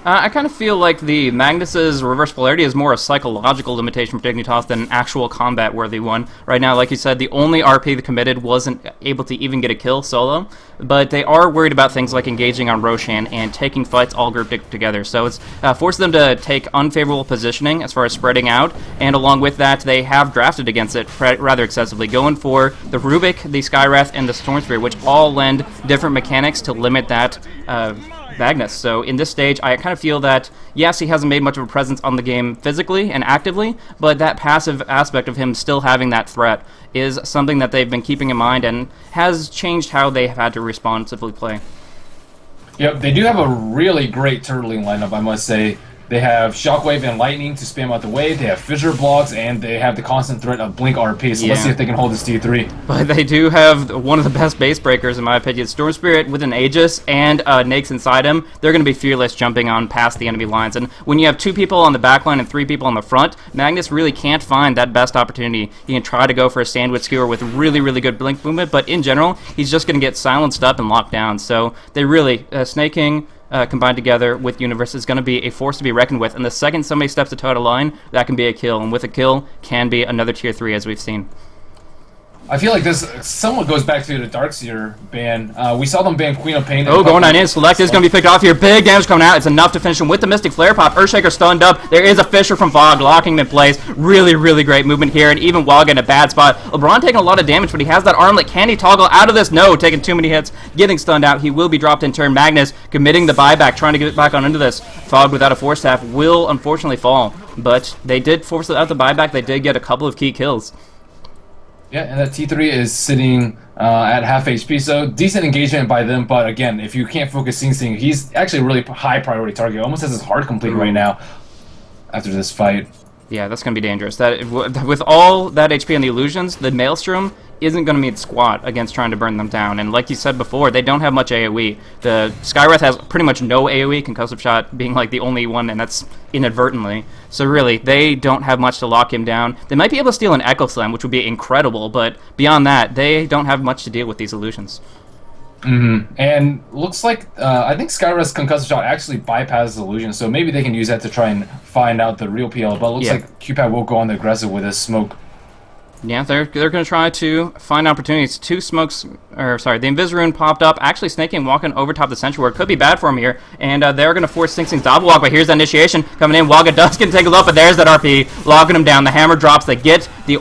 I kind of feel like the Magnus's reverse polarity is more a psychological limitation for Dignitas than an actual combat-worthy one. Right now, like you said, the only RP that committed wasn't able to even get a kill solo, but they are worried about things like engaging on Roshan and taking fights all grouped together. So it's forced them to take unfavorable positioning as far as spreading out, and along with that, they have drafted against it rather excessively, going for the Rubik, the Skywrath, and the Stormspear, which all lend different mechanics to limit that Magnus. So in this stage, I kind of feel that, yes, he hasn't made much of a presence on the game physically and actively, but that passive aspect of him still having that threat is something that they've been keeping in mind and has changed how they have had to responsively play. Yep, they do have a really great turtling lineup, I must say. They have Shockwave and Lightning to spam out the wave, they have Fissure blocks, and they have the constant threat of Blink RP, so let's see if they can hold this T3. But they do have one of the best base breakers, in my opinion. Storm Spirit with an Aegis and Nakes inside him. They're going to be fearless jumping on past the enemy lines. And when you have 2 people on the back line and 3 people on the front, Magnus really can't find that best opportunity. He can try to go for a sandwich skewer with really, really good blink movement, but in general, he's just going to get silenced up and locked down. So they really, Snaking combined together with Universe is going to be a force to be reckoned with, and the second somebody steps to toe out of line, that can be a kill, and with a kill can be another tier 3 as we've seen. I feel like this somewhat goes back to the Darkseer ban. We saw them ban Queen of Pain. Oh, going on in. Select is going to be picked off here. Big damage coming out. It's enough to finish him with the Mystic Flare Pop. Earthshaker stunned up. There is a Fissure from Fog, locking him in place. Really, really great movement here, and even Wog in a bad spot. LeBron taking a lot of damage, but he has that armlet. Can he toggle out of this? No, taking too many hits, getting stunned out. He will be dropped in turn. Magnus committing the buyback, trying to get back on into this. Fog without a Force Staff will unfortunately fall, but they did force it out the buyback. They did get a couple of key kills. Yeah, and that T3 is sitting at half HP, so decent engagement by them, but again, if you can't focus Sing Sing, he's actually a really high priority target. Almost has his heart complete right now after this fight. Yeah, that's going to be dangerous. That with all that HP and the illusions, the Maelstrom isn't going to mean squat against trying to burn them down. And like you said before, they don't have much AoE. The Skywrath has pretty much no AoE, Concussive Shot being like the only one, and that's inadvertently. So really, they don't have much to lock him down. They might be able to steal an Echo Slam, which would be incredible, but beyond that, they don't have much to deal with these illusions. And looks like, I think Skywrath's Concussive Shot actually bypasses illusion, so maybe they can use that to try and find out the real PL, but it looks like Qpad will go on the aggressive with his smoke. Yeah, they're going to try to find opportunities. 2 smokes, or sorry, the Invis Rune popped up, actually snaking, walking over top the Sentry Ward. Could be bad for him here, and they're going to force Sing Sing's double walk, but here's the initiation coming in. Wagga does get tangled up, but there's that RP, locking him down. The hammer drops, they get the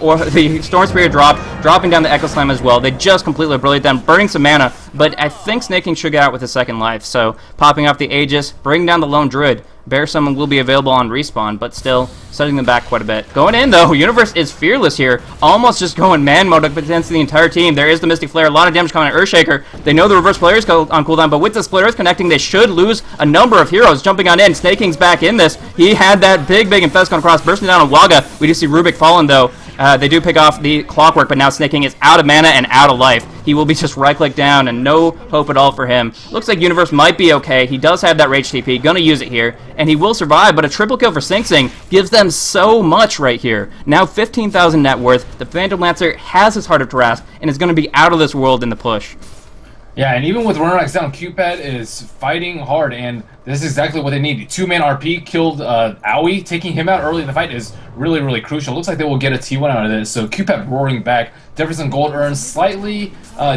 Storm Spirit drop, dropping down the Echo Slam as well. They just completely obliterate them, burning some mana, but I think Snaking should get out with his second life, so popping off the Aegis, bringing down the Lone Druid. Bear Summon will be available on respawn, but still setting them back quite a bit. Going in, though, Universe is fearless here. Almost just going man mode against the entire team. There is the Mystic Flare, a lot of damage coming at Earthshaker. They know the reverse player is on cooldown, but with the Split Earth connecting, they should lose a number of heroes. Jumping on in, Snaking's back in this. He had that big Infest going across, bursting down on Wagga. We do see Rubik fallen, though. They do pick off the Clockwork, but now Snaking is out of mana and out of life. He will be just right-click down and no hope at all for him. Looks like Universe might be okay. He does have that Rage TP, gonna use it here, and he will survive, but a triple kill for Sing Sing gives them so much right here. Now 15,000 net worth. The Phantom Lancer has his Heart of Tarrasque and is gonna be out of this world in the push. Yeah, and even with Runracks down, Qpad is fighting hard, and this is exactly what they need. 2-man RP killed Aoi. Taking him out early in the fight is really, really crucial. Looks like they will get a T1 out of this, so Qpad roaring back. Difference in gold earns slightly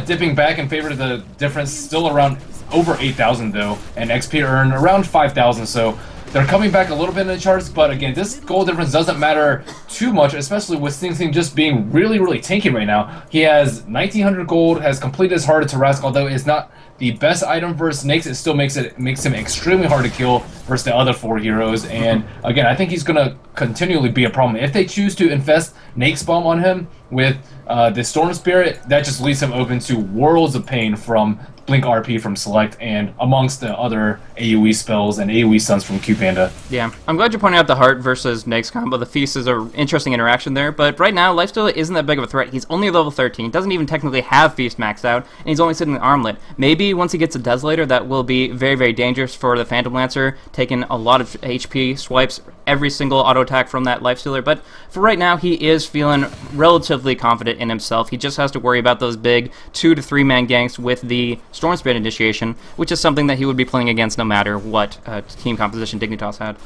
dipping back in favor of the difference, still around over 8,000 though, and XP earned around 5,000, so they're coming back a little bit in the charts, but again, this gold difference doesn't matter too much, especially with Sing Sing just being really, really tanky right now. He has 1,900 gold, has completed his Heart of Tarrasque, although it's not the best item versus Snakes, it still makes him extremely hard to kill versus the other 4 heroes. And again, I think he's gonna continually be a problem. If they choose to infest Nake's Bomb on him with the Storm Spirit, that just leaves him open to worlds of pain from Blink RP from Select and amongst the other AoE spells and AoE stuns from Qpanda. Yeah, I'm glad you pointed out the Heart versus Nake's combo. The Feast is an interesting interaction there, but right now, Lifesteal isn't that big of a threat. He's only level 13, doesn't even technically have Feast maxed out, and he's only sitting in the Armlet. Maybe once he gets a Desolator, that will be very, very dangerous for the Phantom Lancer, taking a lot of HP swipes every single auto attack from that Lifestealer, but for right now, he is feeling relatively confident in himself. He just has to worry about those big 2 to 3 man ganks with the Storm Spirit initiation, which is something that he would be playing against no matter what team composition Dignitas had.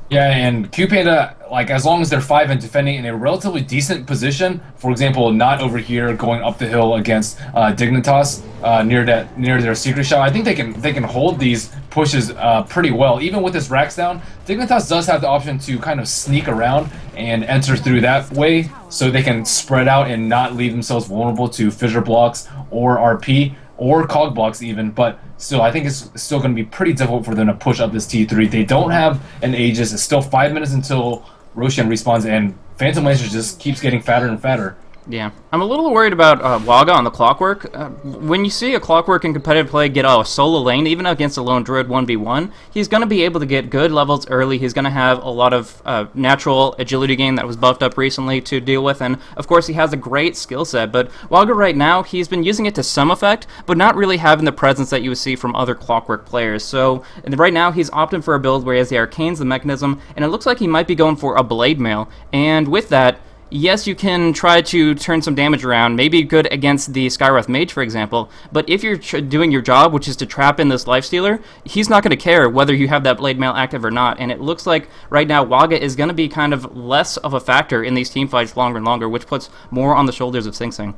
Yeah, and Qpad, like, as long as they're 5 and defending in a relatively decent position, for example, not over here going up the hill against Dignitas near their secret shot, I think they can hold these pushes pretty well. Even with this racks down, Dignitas does have the option to kind of sneak around and enter through that way, so they can spread out and not leave themselves vulnerable to fissure blocks or RP. Or cog blocks even, but still, I think it's still going to be pretty difficult for them to push up this T3. They don't have an Aegis. It's still 5 minutes until Roshan respawns, and Phantom Laser just keeps getting fatter and fatter. Yeah, I'm a little worried about Waga on the Clockwork. When you see a Clockwork in competitive play get a solo lane, even against a lone Druid 1v1, he's going to be able to get good levels early. He's going to have a lot of natural agility gain that was buffed up recently to deal with, and of course he has a great skill set. But Waga right now, he's been using it to some effect, but not really having the presence that you would see from other Clockwork players. So right now he's opting for a build where he has the Arcanes, the Mechanism, and it looks like he might be going for a Blade Mail. And with that, yes, you can try to turn some damage around, maybe good against the Skywrath Mage, for example, but if you're doing your job, which is to trap in this Lifestealer, he's not going to care whether you have that Blade Mail active or not, and it looks like right now Waga is going to be kind of less of a factor in these team fights longer and longer, which puts more on the shoulders of Sing Sing.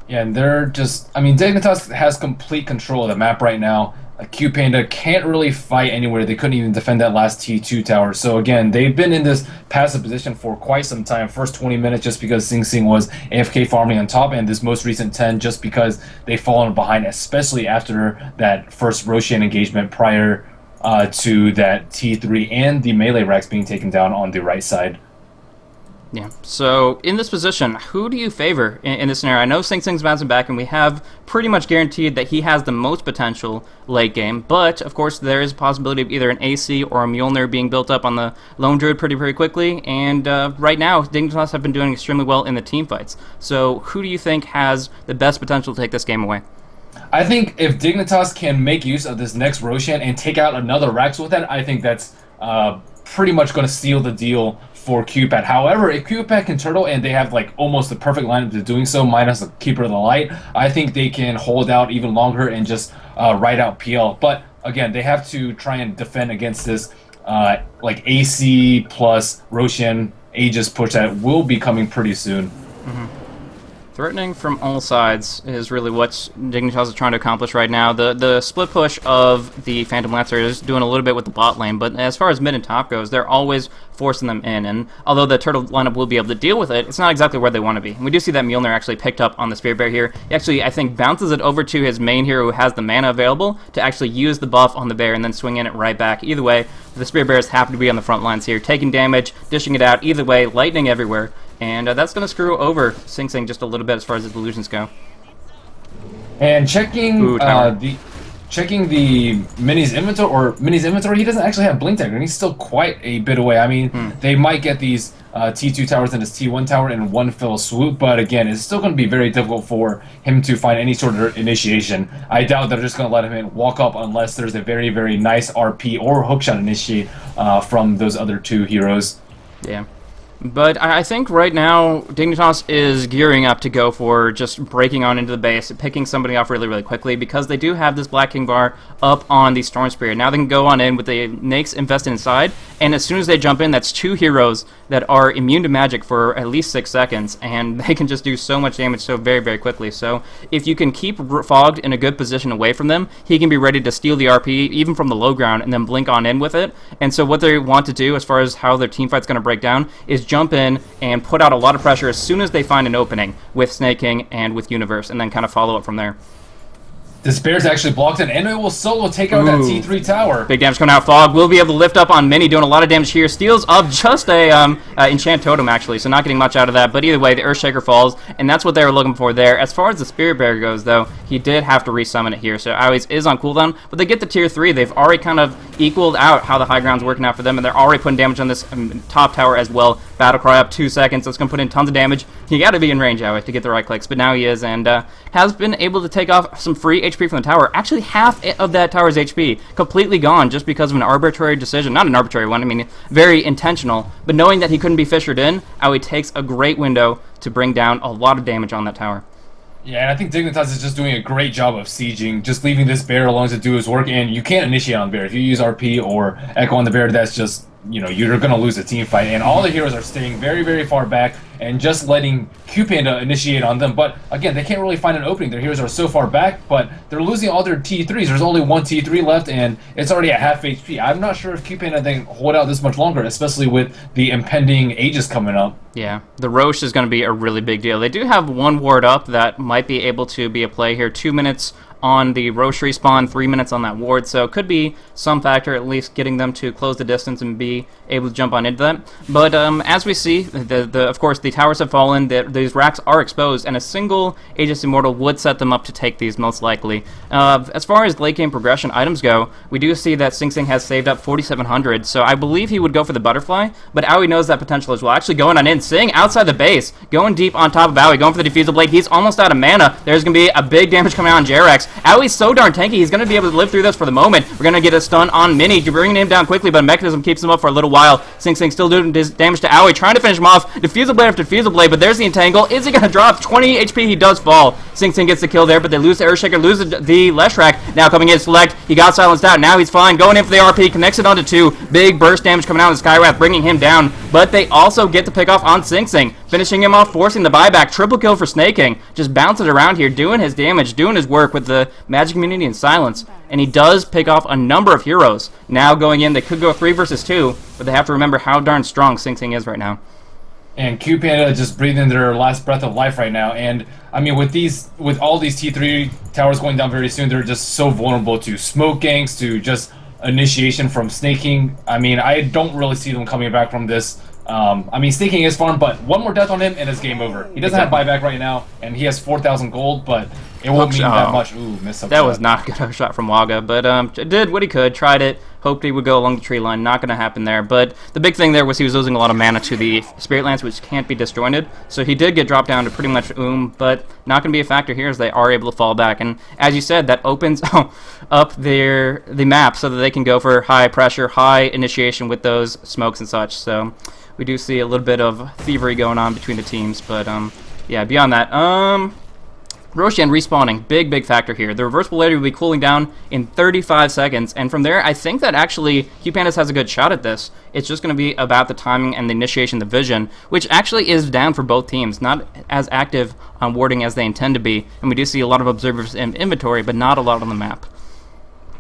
Yeah, and they're just... I mean, Dignitas has complete control of the map right now. Qpad can't really fight anywhere. They couldn't even defend that last T2 tower. So again, they've been in this passive position for quite some time. First 20 minutes just because Sing Sing was AFK farming on top, and this most recent 10 just because they've fallen behind, especially after that first Roshan engagement prior to that T3 and the melee racks being taken down on the right side. Yeah, so in this position, who do you favor in this scenario? I know Sing Sing's bouncing back, and we have pretty much guaranteed that he has the most potential late game, but of course there is a possibility of either an AC or a Mjolnir being built up on the Lone Druid pretty quickly, and right now Dignitas have been doing extremely well in the team fights. So who do you think has the best potential to take this game away? I think if Dignitas can make use of this next Roshan and take out another Rax with it, I think that's pretty much going to seal the deal for Qpad. However, if Qpad can turtle and they have like almost the perfect lineup to doing so, minus the Keeper of the Light, I think they can hold out even longer and just ride out PL. But again, they have to try and defend against this like AC plus Roshan Aegis push that will be coming pretty soon. Mm-hmm. Threatening from all sides is really what Dignitas is trying to accomplish right now. The split push of the Phantom Lancer is doing a little bit with the bot lane, but as far as mid and top goes, they're always forcing them in, and although the turtle lineup will be able to deal with it, it's not exactly where they want to be. And we do see that Mjolnir actually picked up on the Spirit Bear here. He actually, I think, bounces it over to his main hero who has the mana available to actually use the buff on the bear and then swing in it right back. Either way, the Spirit Bears happen to be on the front lines here, taking damage, dishing it out. Either way, lightning everywhere. And that's going to screw over Sing Sing just a little bit as far as his illusions go. And checking the Mini's inventory, he doesn't actually have Blink Dagger, and he's still quite a bit away. I mean, they might get these T2 towers and his T1 tower in one fell swoop, but again, it's still going to be very difficult for him to find any sort of initiation. I doubt they're just going to let him in, walk up unless there's a very, very nice RP or hookshot initiate from those other two heroes. Yeah. But I think right now, Dignitas is gearing up to go for just breaking on into the base, picking somebody off really quickly, because they do have this Black King bar up on the Storm Spirit. Now they can go on in with the Nakes invested inside, and as soon as they jump in, that's two heroes that are immune to magic for at least 6 seconds, and they can just do so much damage so very quickly. So if you can keep Fogged in a good position away from them, he can be ready to steal the RP, even from the low ground, and then blink on in with it. And so what they want to do, as far as how their team fight's going to break down, is jump in and put out a lot of pressure as soon as they find an opening with Snake King and with Universe, and then kind of follow up from there. This bear's actually blocked in, and it will solo take out that T3 tower. Big damage coming out. Fog will be able to lift up on Mini, doing a lot of damage here. Steals up just a Enchant Totem, actually, so not getting much out of that. But either way, the Earthshaker falls, and that's what they were looking for there. As far as the Spirit Bear goes, though, he did have to resummon it here, so Aoi's is on cooldown, but they get to tier 3. They've already kind of equaled out how the high ground's working out for them, and they're already putting damage on this top tower as well. Battle cry up 2 seconds, that's going to put in tons of damage. You got to be in range, Aoi, to get the right clicks, but now he is, and has been able to take off some free HP from the tower. Actually, half of that tower's HP completely gone just because of an arbitrary decision. Not an arbitrary one, I mean, very intentional, but knowing that he couldn't be fissured in, Aoi takes a great window to bring down a lot of damage on that tower. Yeah, and I think Dignitas is just doing a great job of sieging, just leaving this bear alone to do his work, and you can't initiate on bear. If you use RP or Echo on the bear, that's just, you're going to lose a team fight, and all the heroes are staying very, very far back and just letting Qpad initiate on them. But again, they can't really find an opening. Their heroes are so far back, but they're losing all their T3s. There's only one T3 left, and it's already at half HP. I'm not sure if Qpad can hold out this much longer, especially with the impending Aegis coming up. Yeah, the Roche is going to be a really big deal. They do have one ward up that might be able to be a play here. 2 minutes on the Roche respawn, 3 minutes on that ward, so it could be some factor, at least getting them to close the distance and be able to jump on into that. But as we see, of course, the towers have fallen, these racks are exposed, and a single Aegis Immortal would set them up to take these most likely. As far as late game progression items go, we do see that Sing Sing has saved up 4,700, so I believe he would go for the butterfly, but Aoi knows that potential as well. Actually going on in, Sing outside the base, going deep on top of Aoi, going for the Diffusal Blade. He's almost out of mana. There's going to be a big damage coming out on Jerax. Aoi's so darn tanky, he's going to be able to live through this for the moment. We're going to get a stun on Mini, bringing him down quickly, but Mechanism keeps him up for a little while. Sing Sing still doing damage to Aoi, trying to finish him off. Diffusal Blade after Diffusal Blade, but there's the Entangle. Is he going to drop? 20 HP, he does fall. Sing Sing gets the kill there, but they lose the Earthshaker, lose the Leshrac. Now coming in Select, he got silenced out. Now he's fine, going in for the RP, connects it onto 2. Big burst damage coming out of the Skywrath, bringing him down, but they also get to pick off on Sing Sing, finishing him off, forcing the buyback. Triple kill for Snaking, just bouncing around here, doing his damage, doing his work with the Magic Immunity and Silence, and he does pick off a number of heroes. Now going in, they could go 3 versus 2, but they have to remember how darn strong Sing Sing is right now. And Qpad just breathing their last breath of life right now, and I mean, with all these T3 towers going down very soon, they're just so vulnerable to smoke ganks, to just initiation from Snaking. I mean, I don't really see them coming back from this. I mean, Snaking is fun, but one more death on him and it's game over. He doesn't have buyback right now, and he has 4,000 gold, but it won't mean that much. Ooh, missed up. That was not a good shot from Waga, but did what he could, tried it, hoped he would go along the tree line. Not going to happen there, but the big thing there was he was losing a lot of mana to the Spirit Lance, which can't be disjointed, so he did get dropped down to pretty much but not going to be a factor here as they are able to fall back, and as you said, that opens up the map so that they can go for high pressure, high initiation with those smokes and such, so we do see a little bit of thievery going on between the teams, but yeah, beyond that, Roshan respawning, big factor here. The reverse polarity will be cooling down in 35 seconds, and from there, I think that actually Qpad has a good shot at this. It's just going to be about the timing and the initiation, the vision, which actually is down for both teams, not as active on warding as they intend to be, and we do see a lot of observers in inventory, but not a lot on the map.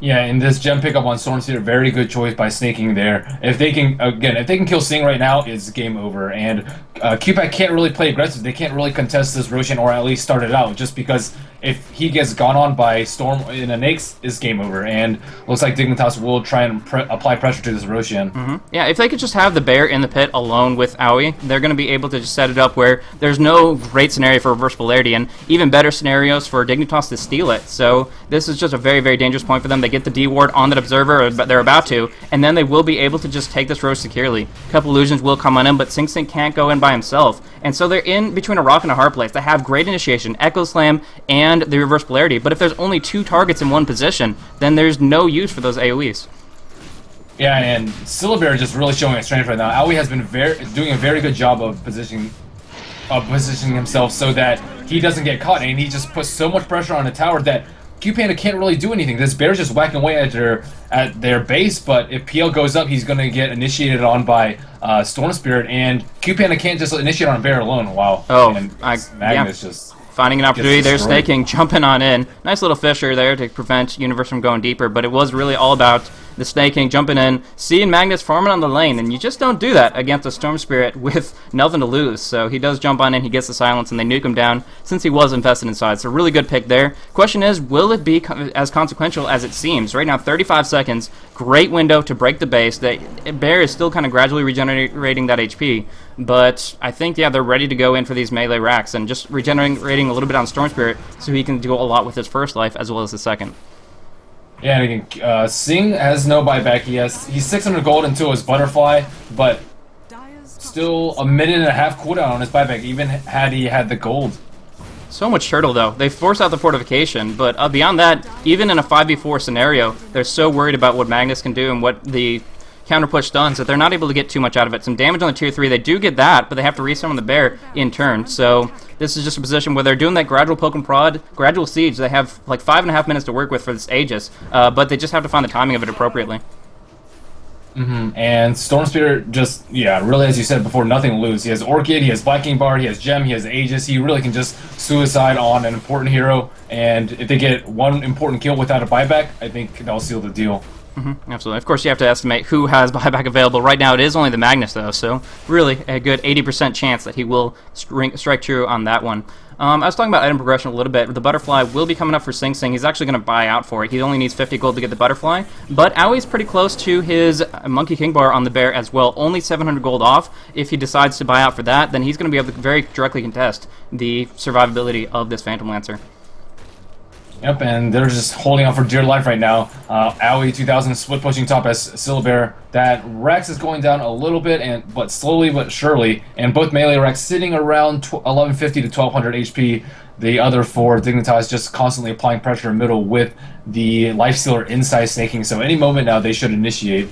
Yeah, and this gem pickup on Stormseer, very good choice by Snaking there. If they can kill Sing right now, it's game over. And Qpad can't really play aggressive. They can't really contest this Roshan, or at least start it out, just because if he gets gone on by Storm in a Nyx, it's game over. And looks like Dignitas will try and apply pressure to this Roshan. Yeah, if they could just have the bear in the pit alone with Aoi, they're going to be able to just set it up where there's no great scenario for reverse polarity, and even better scenarios for Dignitas to steal it. So this is just a very dangerous point for them. They get the D ward on that observer, but they're about to, and then they will be able to just take this Roche securely. A couple illusions will come on in, but Sing Sing can't go in by himself, and so they're in between a rock and a hard place. They have great initiation, Echo Slam, and the reverse polarity, but if there's only 2 targets in one position, then there's no use for those AoEs. Yeah, and Syllabear just really showing his strength right now. Aoi has been doing a very good job of positioning himself so that he doesn't get caught, and he just puts so much pressure on the tower that Qpad can't really do anything. This bear's just whacking away at their base, but if PL goes up, he's going to get initiated on by Storm Spirit, and Qpad can't just initiate on a bear alone. Wow. Oh, and Magnus just finding an opportunity there, Snaking, jumping on in. Nice little fissure there to prevent Universe from going deeper, but it was really all about The Snake King jumping in, seeing Magnus farming on the lane, and you just don't do that against a Storm Spirit with nothing to lose. So he does jump on in, he gets the silence, and they nuke him down since he was invested inside. So really good pick there. Question is, will it be as consequential as it seems? Right now, 35 seconds, great window to break the base. The Bear is still kind of gradually regenerating that HP, but I think, yeah, they're ready to go in for these melee racks and just regenerating a little bit on Storm Spirit so he can do a lot with his first life as well as the second. Yeah, and again, Singh has no buyback. He's 600 gold into his butterfly, but still a minute and a half cooldown on his buyback, even had he had the gold. So much turtle, though. They force out the fortification, but beyond that, even in a 5v4 scenario, they're so worried about what Magnus can do and what the counter push does that they're not able to get too much out of it. Some damage on the tier 3, they do get that, but they have to resummon the bear in turn. So this is just a position where they're doing that gradual poke and prod, gradual siege. They have like 5.5 minutes to work with for this Aegis, but they just have to find the timing of it appropriately. And Storm Spirit just, yeah, really, as you said before, nothing to lose. He has Orchid, he has Viking Bard, he has Gem, he has Aegis. He really can just suicide on an important hero, and if they get one important kill without a buyback, I think that'll seal the deal. Absolutely. Of course, you have to estimate who has buyback available. Right now, it is only the Magnus, though, so really a good 80% chance that he will strike true on that one. I was talking about item progression a little bit. The Butterfly will be coming up for Sing Sing. He's actually going to buy out for it. He only needs 50 gold to get the Butterfly, but Aui's pretty close to his Monkey King Bar on the Bear as well. Only 700 gold off. If he decides to buy out for that, then he's going to be able to very directly contest the survivability of this Phantom Lancer. Yep, and they're just holding on for dear life right now. Aoi 2000 split pushing top as Syllabear. That Rex is going down a little bit, but slowly but surely. And both melee Rex sitting around 1150 to 1200 HP. The other four Dignitas just constantly applying pressure in middle with the Lifestealer inside snaking. So any moment now they should initiate.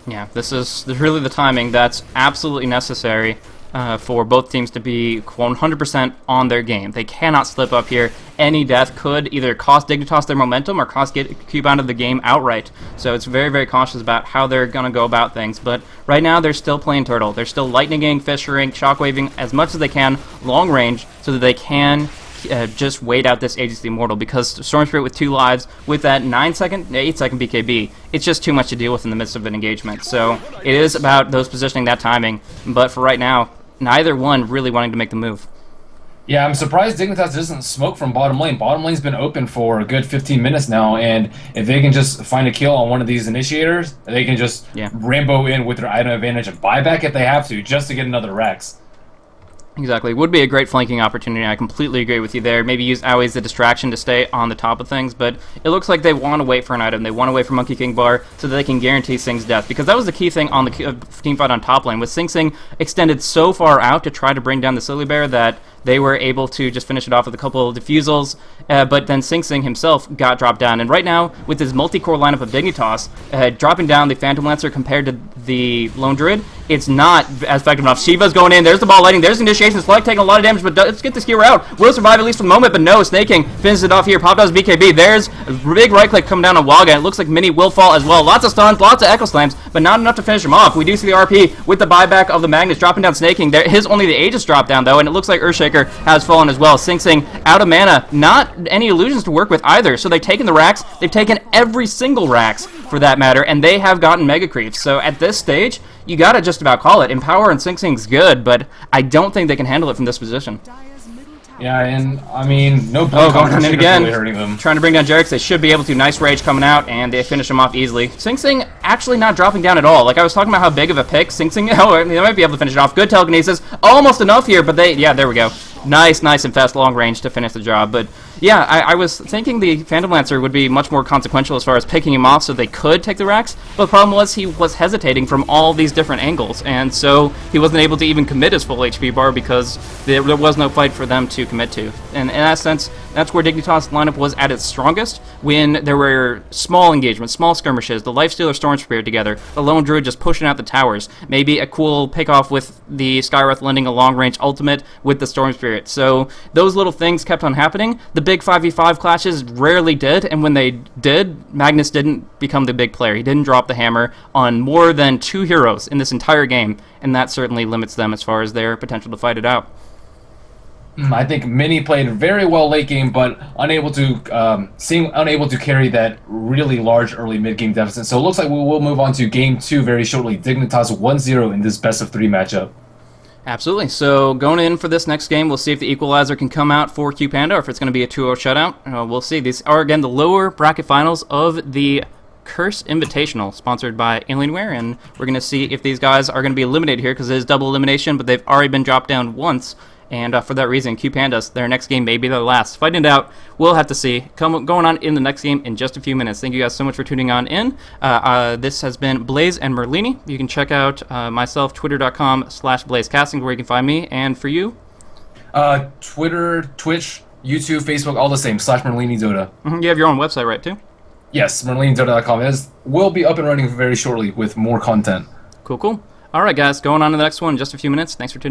Yeah, this is really the timing that's absolutely necessary for both teams to be 100% on their game. They cannot slip up here. Any death could either cost Dignitas their momentum or cost Qpad out of the game outright. So it's very, very cautious about how they're going to go about things. But right now, they're still playing Turtle. They're still lightninging, fissuring, shockwaving as much as they can long range so that they can just wait out this Aegis the Immortal, because Storm Spirit with 2 lives, with that 8-second BKB, it's just too much to deal with in the midst of an engagement. So it is about those positioning, that timing. But for right now, neither one really wanting to make the move. Yeah, I'm surprised Dignitas doesn't smoke from bottom lane. Bottom lane's been open for a good 15 minutes now, and if they can just find a kill on one of these initiators, they can just Rambo in with their item advantage and buyback if they have to, just to get another Rex. Exactly. Would be a great flanking opportunity. I completely agree with you there. Maybe use Aoi as a distraction to stay on the top of things, but it looks like they want to wait for an item. They want to wait for Monkey King Bar so that they can guarantee Sing's death, because that was the key thing on the team fight on top lane, with Sing Sing extended so far out to try to bring down the Silly Bear that they were able to just finish it off with a couple of defusals, but then Sing Sing himself got dropped down. And right now, with his multi-core lineup of Dignitas, dropping down the Phantom Lancer compared to the Lone Druid, it's not as effective enough. Shiva's going in, there's the ball lighting, there's initiation, Slug taking a lot of damage, but let's get this hero out. Will survive at least for the moment, but no, Snake King finishes it off here, popped out his BKB, there's a big right click coming down on Waga, it looks like Mini will fall as well. Lots of stuns, lots of Echo Slams, but not enough to finish him off. We do see the RP with the buyback of the Magnus dropping down Snake King. His only the Aegis drop down though, and it looks like Earthshaker has fallen as well. Sing Sing out of mana, not any illusions to work with either, so they've taken the racks, they've taken every single racks for that matter, and they have gotten Mega Creeps. So at this stage, you gotta just about call it. Empower and Sing Sing's good, but I don't think they can handle it from this position. Yeah, and I mean, no going on in again. Really hurting them. Trying to bring down Jerix, they should be able to. Nice rage coming out, and they finish him off easily. Sing Sing actually not dropping down at all. Like I was talking about how big of a pick, Sing Sing, oh, they might be able to finish it off. Good telekinesis, almost enough here, but yeah, there we go. Nice and fast long range to finish the job. But yeah, I was thinking the Phantom Lancer would be much more consequential as far as picking him off so they could take the racks, but the problem was he was hesitating from all these different angles, and so he wasn't able to even commit his full HP bar because there was no fight for them to commit to. And in that sense, that's where Dignitas' lineup was at its strongest, when there were small engagements, small skirmishes, the Lifestealer Storm Spirit together, the Lone Druid just pushing out the towers, maybe a cool pick-off with the Skywrath lending a long-range ultimate with the Storm Spirit. So those little things kept on happening. The big 5v5 clashes rarely did, and when they did, Magnus didn't become the big player. He didn't drop the hammer on more than 2 heroes in this entire game, and that certainly limits them as far as their potential to fight it out. I think Mini played very well late game, but unable to carry that really large early mid game deficit. So it looks like we will move on to game 2 very shortly. Dignitas 1-0 in this best of 3 matchup. Absolutely. So going in for this next game, we'll see if the equalizer can come out for Qpad or if it's going to be a 2-0 shutout. We'll see. These are, again, the lower bracket finals of the Curse Invitational, sponsored by Alienware, and we're going to see if these guys are going to be eliminated here because it is double elimination, but they've already been dropped down once. And for that reason, Qpandas, their next game may be their last. Fighting it out, we'll have to see. Going on in the next game in just a few minutes. Thank you guys so much for tuning on in. This has been Blaze and Merlini. You can check out myself, twitter.com/blazecasting, where you can find me. And for you? Twitter, Twitch, YouTube, Facebook, all the same, /Merlini Dota. You have your own website, right, too? Yes, merlinidota.com. It will be up and running very shortly with more content. Cool. All right, guys, going on to the next one in just a few minutes. Thanks for tuning in.